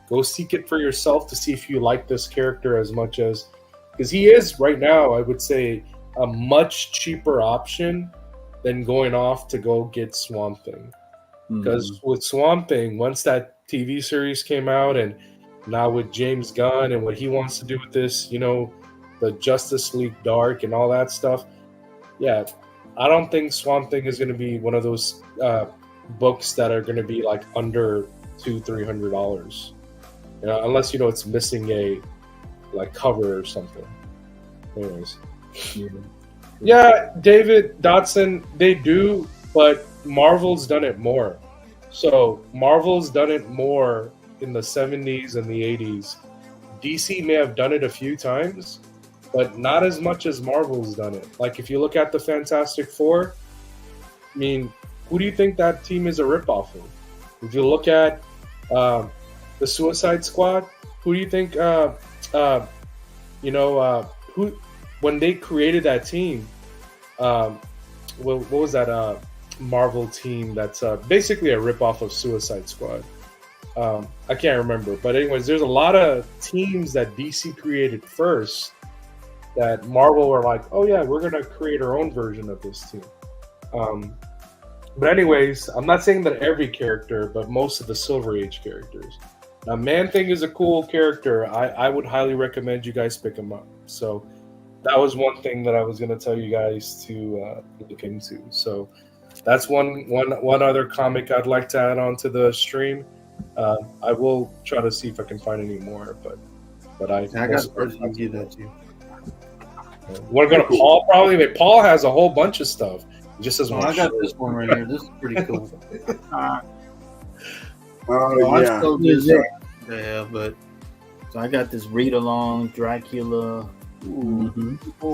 go seek it for yourself to see if you like this character as much as. Because he is, right now, I would say, a much cheaper option than going off to go get Swamp Thing. Because with Swamp Thing, once that TV series came out, and now with James Gunn and what he wants to do with this, the Justice League Dark and all that stuff, yeah, I don't think Swamp Thing is going to be one of those books that are going to be like under $200-$300, unless it's missing a cover or something. Anyways, yeah, David Dotson, they do, but Marvel's done it more. So Marvel's done it more in the 70s and the 80s. DC may have done it a few times, but not as much as Marvel's done it. Like, if you look at the Fantastic Four, I mean, who do you think that team is a ripoff of? If you look at the Suicide Squad, who do you think, who, when they created that team, what was that Marvel team that's basically a ripoff of Suicide Squad? I can't remember. But anyways, there's a lot of teams that DC created first that Marvel were like, oh yeah, we're going to create our own version of this team. But anyways, I'm not saying that every character, but most of the Silver Age characters. Now, Man-Thing is a cool character. I would highly recommend you guys pick him up. So that was one thing that I was going to tell you guys to look into. So that's one other comic I'd like to add on to the stream. I will try to see if I can find any more, but I got the person I'll give that to you. Want to go to Paul? Probably. I mean, Paul has a whole bunch of stuff. He just doesn't. I got this one right here. This is pretty cool. Yeah. But so I got this read along Dracula.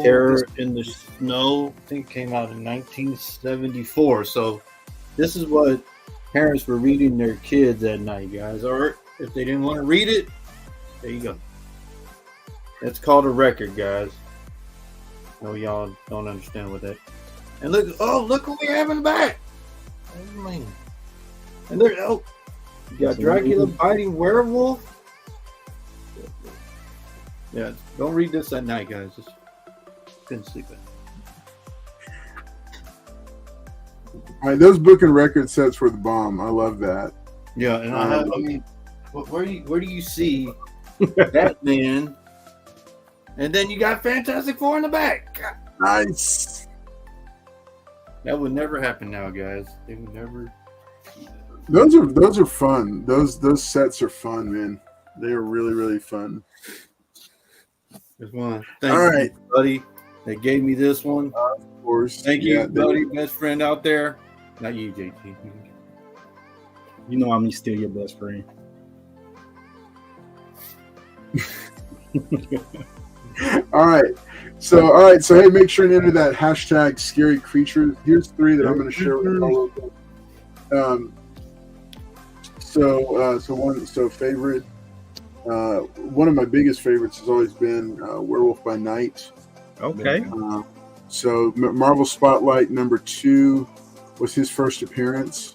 Terror in the Snow. I think it came out in 1974. So this is what parents were reading their kids at night, guys. Or if they didn't want to read it, there you go. It's called a record, guys. No, y'all don't understand what that. And look what we have in the back. Oh man! And there, you got Dracula biting werewolf. Yeah, don't read this at night, guys. Just couldn't sleep at night. All right, those book and record sets were the bomb. I love that. Yeah, and I mean, where do you see Batman? And then you got Fantastic Four in the back. God. Nice. That would never happen now, guys. They would never. Those are fun. Those sets are fun, man. They are really, really fun. Just want to thank you, buddy, that gave me this one. Of course. Thank you, buddy, best friend out there. Not you, JT. You know I'm still your best friend. All right. So hey, make sure and enter that hashtag scary creatures. Here's 3 that I'm going to share with all of them. So favorite. One of my biggest favorites has always been Werewolf by Night. Okay. So Marvel Spotlight #2 was his first appearance.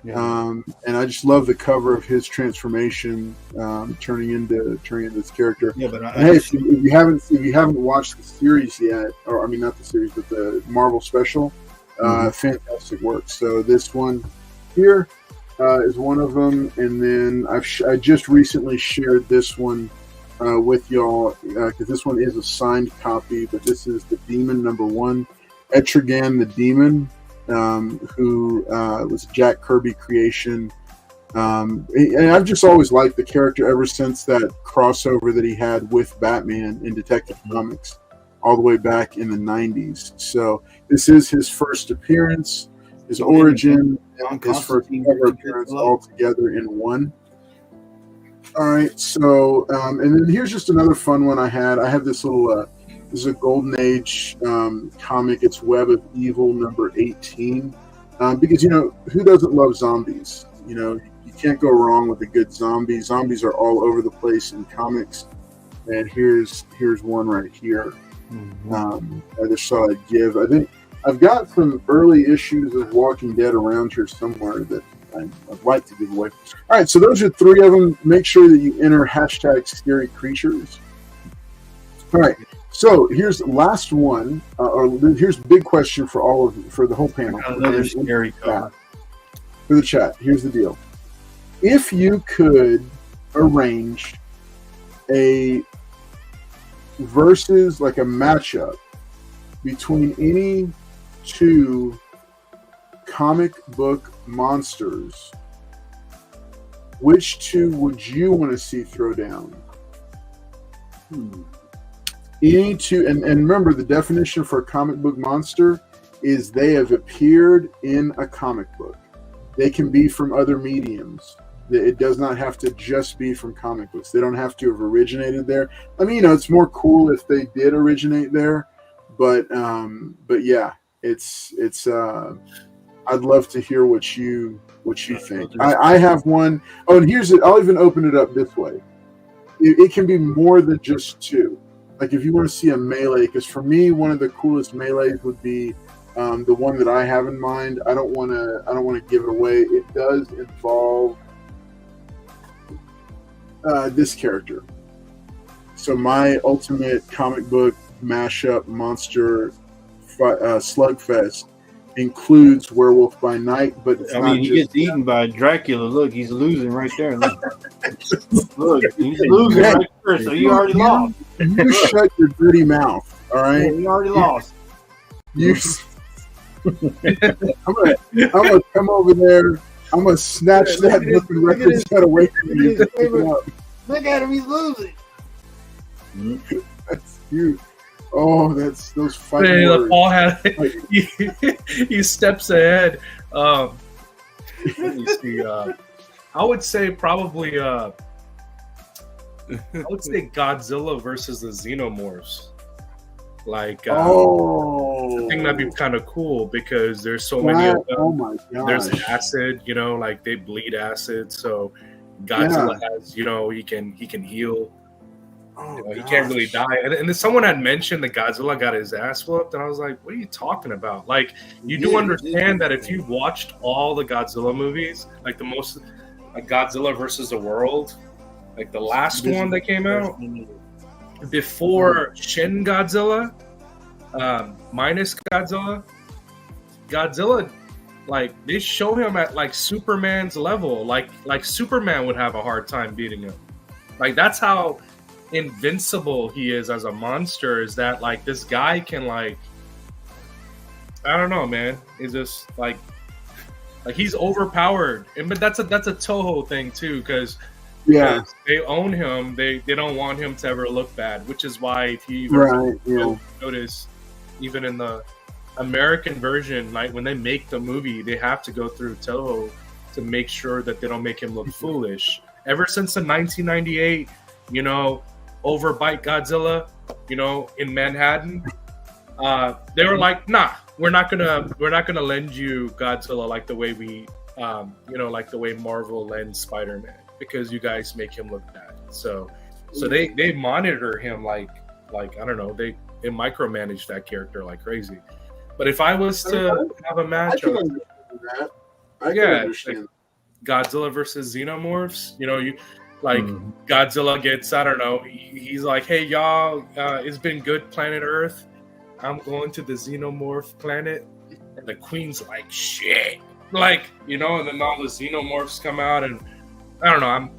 Yeah. And I just love the cover of his transformation, turning into this character. Yeah, but if you haven't watched the series yet, or I mean not the series, but the Marvel special, fantastic work. So this one here is one of them, and then I just recently shared this one with y'all because this one is a signed copy, but this is the Demon #1, Etrigan the Demon. Who was a Jack Kirby creation. And I've just always liked the character ever since that crossover that he had with Batman in Detective Comics all the way back in the 90s. So this is his first appearance, his origin, and his first ever appearance all together in one. All right, so, and then here's just another fun one I had. I have this little... This is a Golden Age comic. It's Web of Evil #18. Because, who doesn't love zombies? You can't go wrong with a good zombie. Zombies are all over the place in comics. And here's one right here. I just thought I'd give. I think I've got some early issues of Walking Dead around here somewhere that I'd like to give away. All right, so those are 3 of them. Make sure that you enter hashtag scary creatures. All right. So here's the last one, or here's the big question for the whole panel. Another scary card. for the chat. Here's the deal: if you could arrange a versus, like a matchup between any two comic book monsters, which two would you want to see throw down? Any two, and remember, the definition for a comic book monster is they have appeared in a comic book. They can be from other mediums. It does not have to just be from comic books. They don't have to have originated there. I mean, it's more cool if they did originate there, but yeah, it's. I'd love to hear what you think. I have one. Oh, and here's it. I'll even open it up this way. It can be more than just two. Like if you want to see a melee, because for me, one of the coolest melees would be the one that I have in mind. I don't want to give it away. It does involve this character. So my ultimate comic book mashup monster slugfest includes Werewolf by Night, but it's he gets eaten by Dracula. Look, he's losing right there. Look, he's losing right there. So you already lost. You shut your dirty mouth. All right, yeah, you already lost. I'm gonna come over there. I'm gonna snatch that book and record set away from you. Look at him, he's losing. That's cute. Oh, that's those fighting words. Paul had he steps ahead. Let me see. I would say probably. I would say Godzilla versus the Xenomorphs. Like, I think that'd be kind of cool because there's so many of them. Oh my gosh. There's acid, like they bleed acid. So Godzilla has, he can heal. He can't really die. And then someone had mentioned that Godzilla got his ass whooped, and I was like, what are you talking about? Like, you do understand that if you watched all the Godzilla movies, like like Godzilla versus the World, like the last one that came out, before Shin Godzilla, minus Godzilla, like, they show him at, like, Superman's level. Like Superman would have a hard time beating him. Like, that's how invincible he is as a monster, is that, like, this guy can, like, I don't know, man. He's just like he's overpowered. But that's a Toho thing too, because they own him. They don't want him to ever look bad, which is why if you notice, even in the American version, like when they make the movie, they have to go through Toho to make sure that they don't make him look foolish. Ever since the 1998, overbite Godzilla, in Manhattan, they were like, nah, we're not gonna lend you Godzilla like the way we, like the way Marvel lends Spider-Man, because you guys make him look bad. So they monitor him like I don't know, they micromanage that character like crazy. But if I was to have a matchup, I can understand. Like Godzilla versus Xenomorphs, Godzilla gets, I don't know, he's like, hey y'all, it's been good, planet Earth. I'm going to the Xenomorph planet. And the Queen's like, shit. And then all the Xenomorphs come out, and I don't know,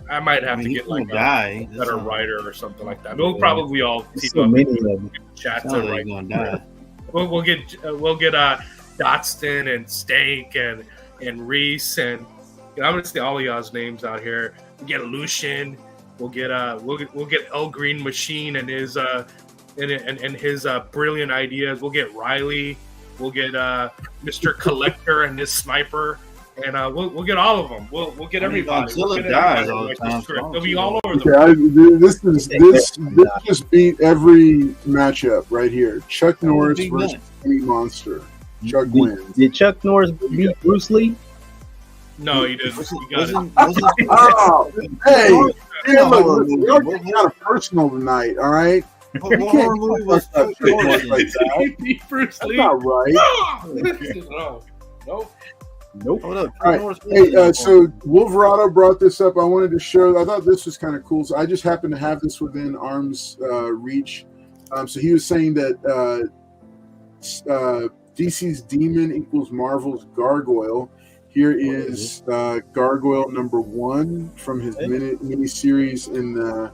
I might have to get like a better writer or something like that. We'll probably all team up in chat to write. We'll get Dotston and Stank and Reese, and I'm gonna say all of y'all's names out here. We'll get Lucian. We'll get El Green Machine and his his brilliant ideas. We'll get Riley. We'll get Mr. Collector and his sniper, and we'll get all of them. We'll get everybody. Godzilla dies all the time. They'll be all over the this just beat every matchup right here. Chuck Norris versus any monster. Chuck wins. Did Chuck Norris beat Bruce Lee? No, he didn't. He got it. Oh, hey, look, we're getting kind of personal tonight, all right? What horror movie was Chuck Norris like that? He beat Bruce Lee. That's not right. Nope. Hold up. All right. Hey, so Wolverado brought this up. I wanted to show. I thought this was kind of cool. So I just happened to have this within arm's reach. So he was saying that DC's Demon equals Marvel's Gargoyle. Here is Gargoyle #1 from his mini series in the.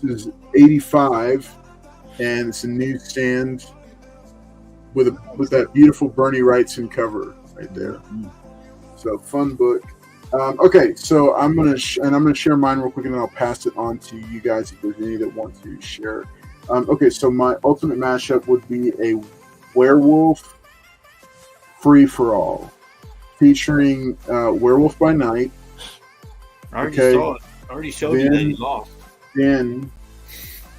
This is 85, and it's a newsstand with that beautiful Bernie Wrightson cover right there. So fun book. Okay, so I'm gonna share mine real quick, and then I'll pass it on to you guys if there's any that want to share. Okay, so my ultimate mashup would be a werewolf free for all, featuring Werewolf by Night. I already saw it. I already showed you that he lost. Then,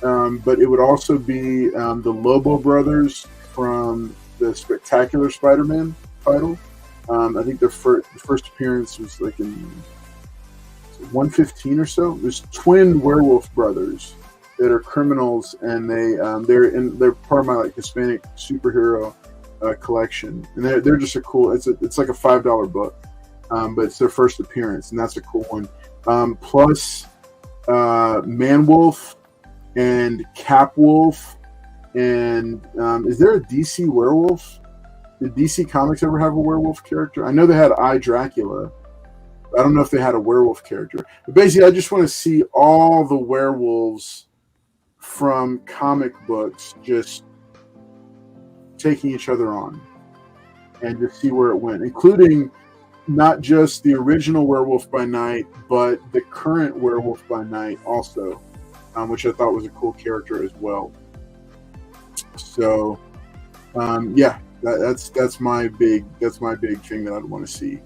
but it would also be the Lobo brothers from the Spectacular Spider-Man title. I think the first appearance was like in 115 or so. There's twin werewolf brothers that are criminals, and they're part of my like Hispanic superhero collection, and they're just a cool. It's like a $5 book, but it's their first appearance, and that's a cool one. Plus, Man-Wolf and Cap-Wolf, and is there a DC werewolf? Did DC Comics ever have a werewolf character? I know they had I, Dracula. I don't know if they had a werewolf character. But basically, I just want to see all the werewolves from comic books just taking each other on and just see where it went, including not just the original Werewolf by Night, but the current Werewolf by Night also, which I thought was a cool character as well. So, yeah. That's my big thing that I'd want to see.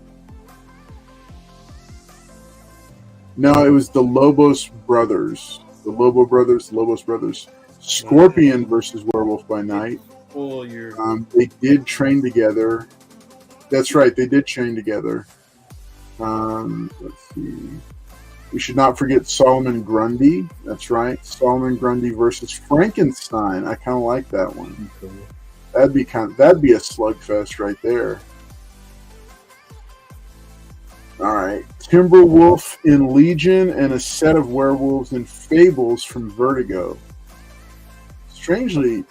No, it was the Lobos brothers. The Lobos brothers. Scorpion versus Werewolf by Night. They did train together. That's right, they did train together. Let's see. We should not forget Solomon Grundy. That's right, Solomon Grundy versus Frankenstein. I kind of like that one. That'd be a slugfest right there. All right, Timberwolf in Legion and a set of werewolves in Fables from Vertigo. Strangely,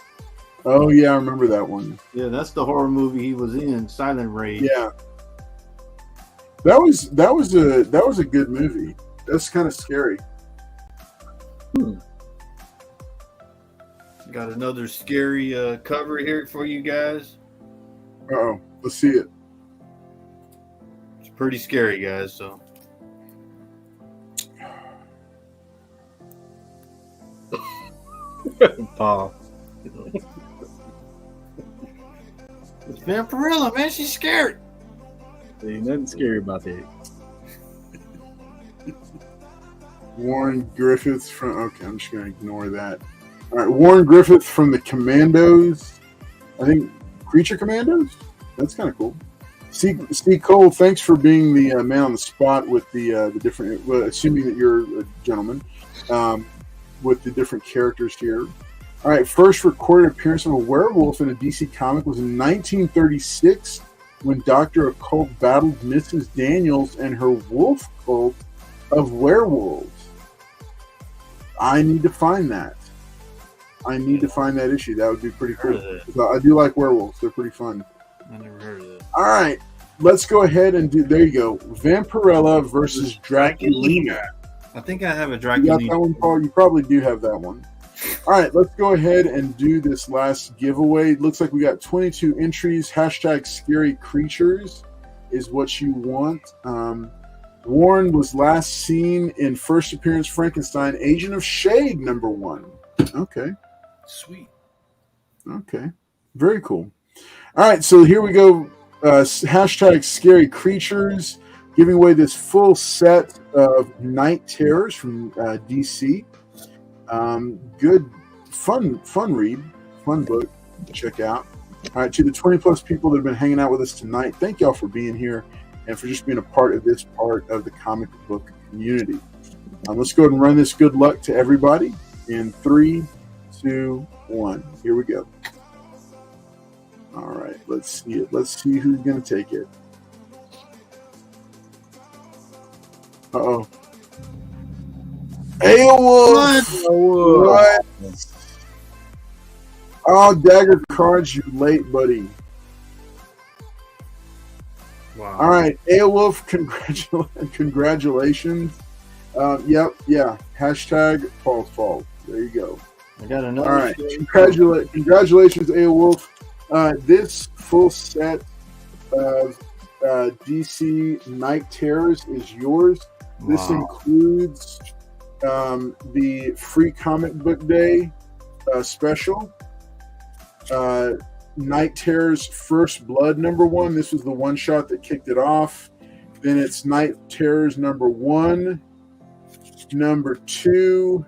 oh yeah, I remember that one. Yeah, that's the horror movie he was in, Silent Rage. Yeah, that was a good movie. That's kind of scary. Got another scary cover here for you guys. Uh-oh, let's see it. It's pretty scary, guys. So, Paul. It's Vampirella, man. She's scared. Ain't nothing scary about that. Warren Griffiths from. Okay, I'm just gonna ignore that. All right, Warren Griffith from the Commandos. I think Creature Commandos. That's kind of cool. Steve Cole, thanks for being the man on the spot with the different. Well, assuming that you're a gentleman, with the different characters here. All right, first recorded appearance of a werewolf in a DC comic was in 1936 when Dr. Occult battled Mrs. Daniels and her wolf cult of werewolves. I need to find that. I need to find that issue. That would be pretty cool. I do like werewolves. They're pretty fun. I never heard of that. All right. Let's go ahead and do... There you go. Vampirella versus Draculina. I think I have a You Draculina. got that one, Paul? You probably do have that one. All right. Let's go ahead and do this last giveaway. It looks like we got 22 entries. Hashtag scary creatures is what you want. Warren was last seen in first appearance Frankenstein, Agent of Shade #1. Okay. Sweet. Okay. Very cool. All right, so here we go. Hashtag scary creatures, giving away this full set of Night Terrors from DC. Good, fun read, fun book to check out. All right, to the 20 plus people that have been hanging out with us tonight, thank y'all for being here and for just being a part of this part of the comic book community. Let's go ahead and run this good luck to everybody in 3, 2, 1. Here we go. All right, let's see it. Let's see who's going to take it. Uh-oh. Aelwolf! What? Oh, Dagger Cards, you late, buddy. Wow. All right, Aolwolf, congratulations. Yeah. Hashtag Paul's fault. There you go. I got another. All right, congratulations, Aolwolf. This full set of DC Night Terrors is yours. This includes the free comic book day special. Night Terrors First Blood #1. This was the one shot that kicked it off. Then it's Night Terrors #1, #2,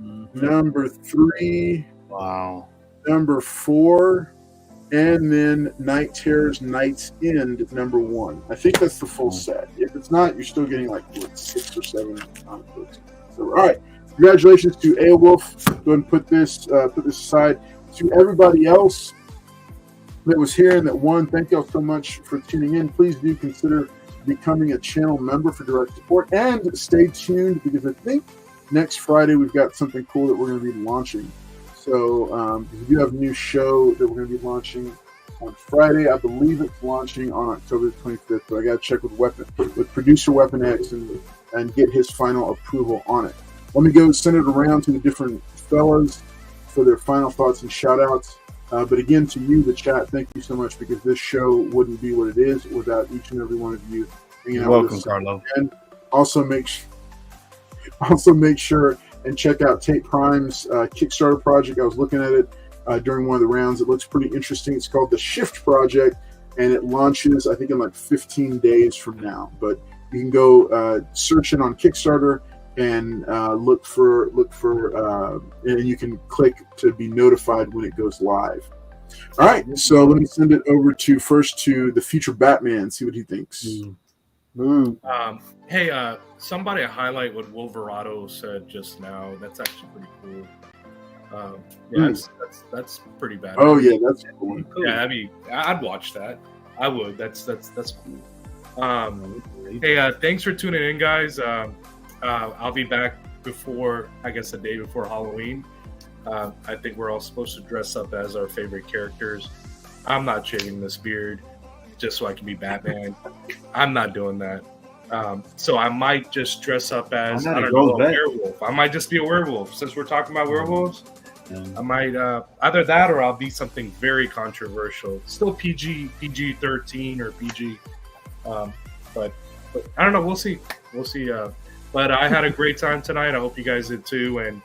#3, #4, and then Night Terrors Night's End #1. I think that's the full set. If it's not, you're still getting like 6 or 7 comic books. So, all right, congratulations to Aolwolf. Go ahead and put this aside. To everybody else that was here and that won, thank y'all so much for tuning in. Please do consider becoming a channel member for direct support, and stay tuned because I think next Friday we've got something cool that we're going to be launching. So we do have a new show that we're going to be launching on Friday. I believe it's launching on October the 25th, but I got to check with producer Weapon X and get his final approval on it. Let me go send it around to the different fellas for their final thoughts and shout outs. But again, to you, the chat, thank you so much, because this show wouldn't be what it is without each and every one of you hanging out with us. Welcome, Carlo. And also make sure and check out Tate Prime's Kickstarter project. I was looking at it during one of the rounds. It looks pretty interesting. It's called the Shift Project, and it launches, I think, in like 15 days from now. But you can go search it on Kickstarter and look for and you can click to be notified when it goes live. All right, so let me send it over to the future Batman, see what he thinks. Hey, somebody highlight what Wolverado said just now. That's actually pretty cool. That's pretty bad. Oh yeah, that's cool. Yeah, I mean, I'd watch that. I would. That's cool. Hey, thanks for tuning in, guys. I'll be back before, I guess, the day before Halloween. I think we're all supposed to dress up as our favorite characters. I'm not shaving this beard just so I can be Batman. I'm not doing that. So I might just dress up as, I don't know, a werewolf. I might just be a werewolf. Since we're talking about werewolves, I might either that or I'll be something very controversial. Still PG-13 or PG. But I don't know. We'll see. But I had a great time tonight. I hope you guys did too. And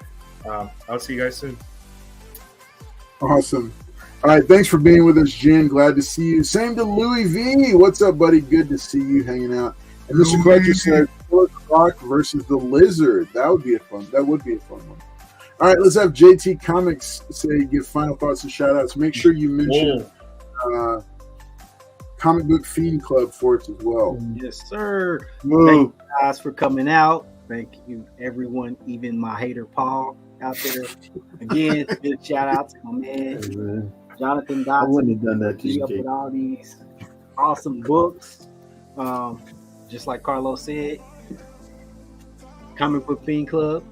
I'll see you guys soon. Awesome. All right. Thanks for being with us, Jen. Glad to see you. Same to Louis V. What's up, buddy? Good to see you hanging out. And Mr. Collector said, Rock versus the Lizard. That would be a fun one. All right. Let's have JT Comics give final thoughts and shout outs. Make sure you mention Comic Book Fiend Club for us as well. Yes, sir. Thank you guys for coming out. Thank you, everyone, even my hater Paul out there. Again, big shout out to my man, Jonathan Dotson. I wouldn't have done that to you, up with all these awesome books. Just like Carlos said, Comic Book Fiend Club.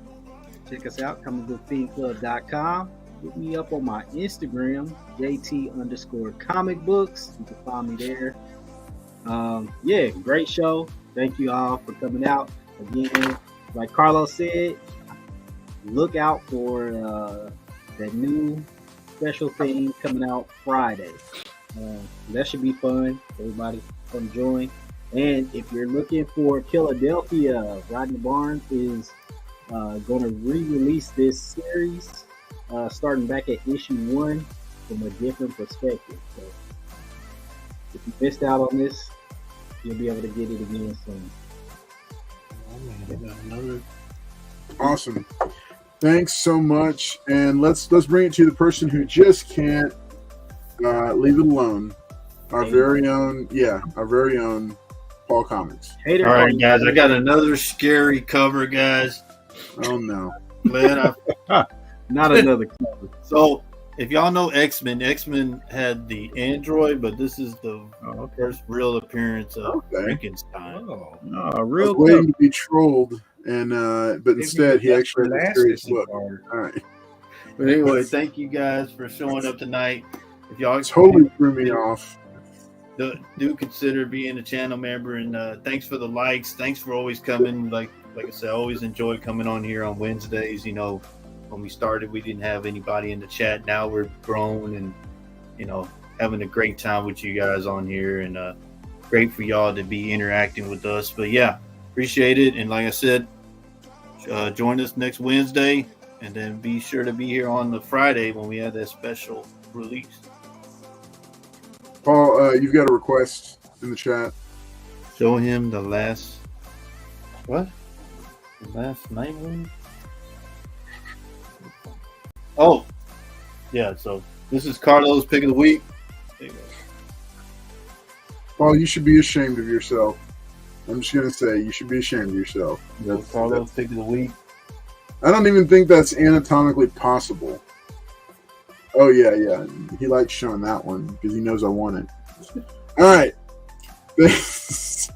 Check us out, comicbookfiendclub.com. Hit me up on my Instagram, JT_comic books. You can find me there. Yeah, great show. Thank you all for coming out. Again, like Carlos said, look out for that new special thing coming out Friday. That should be fun. Everybody come join. And if you're looking for Philadelphia, Rodney Barnes is going to re-release this series starting back at issue 1 from a different perspective. So if you missed out on this, you'll be able to get it again soon. Awesome. Thanks so much. And let's bring it to the person who just can't leave it alone. Our very own Paul Comics. All right, guys, I got another scary cover, guys. Oh no. Man, not another cover. So if y'all know X-Men had the android, but this is the first real appearance of Frankenstein. Real. I was waiting to be trolled, and but instead he actually had a serious look. All right. But anyway, thank you guys for showing up tonight. If y'all totally threw me off. do consider being a channel member, and thanks for the likes. Thanks for always coming. Like I said, I always enjoy coming on here on Wednesdays. You know, when we started, we didn't have anybody in the chat. Now we're grown and, you know, having a great time with you guys on here, and great for y'all to be interacting with us. But yeah, appreciate it. And like I said, join us next Wednesday, and then be sure to be here on the Friday when we have that special release. Paul, you've got a request in the chat. Show him the last what? The last night one? Oh, yeah. So this is Carlos' pick of the week. There you go. Paul, you should be ashamed of yourself. I'm just gonna say you should be ashamed of yourself. That's Carlos' pick of the week. I don't even think that's anatomically possible. Oh yeah. He likes showing that one because he knows I want it. All right.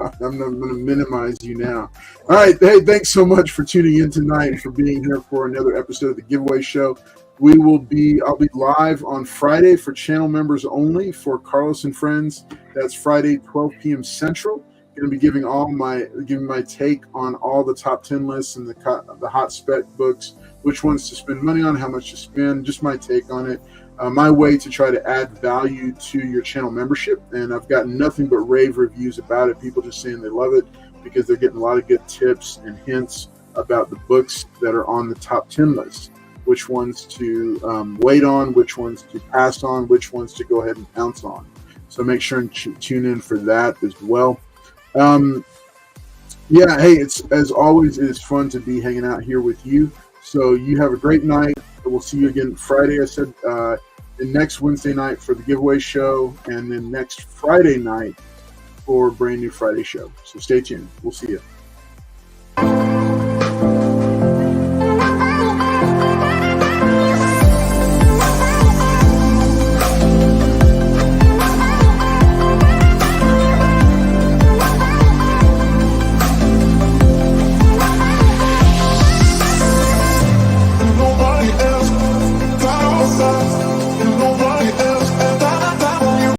I'm going to minimize you now. All right. Hey, thanks so much for tuning in tonight and for being here for another episode of the Giveaway Show. I'll be live on Friday for channel members only for Carlos and Friends. That's Friday, 12 p.m. Central. Going to be giving my take on all the top 10 lists and the hot spec books, which ones to spend money on, how much to spend, just my take on it, my way to try to add value to your channel membership. And I've gotten nothing but rave reviews about it. People just saying they love it because they're getting a lot of good tips and hints about the books that are on the top 10 list, which ones to wait on, which ones to pass on, which ones to go ahead and pounce on. So make sure and tune in for that as well. Yeah, hey, it's as always, it is fun to be hanging out here with you. So you have a great night. We'll see you again Friday. I said, and next Wednesday night for the giveaway show, and then next Friday night for a brand new Friday show. So stay tuned. We'll see you.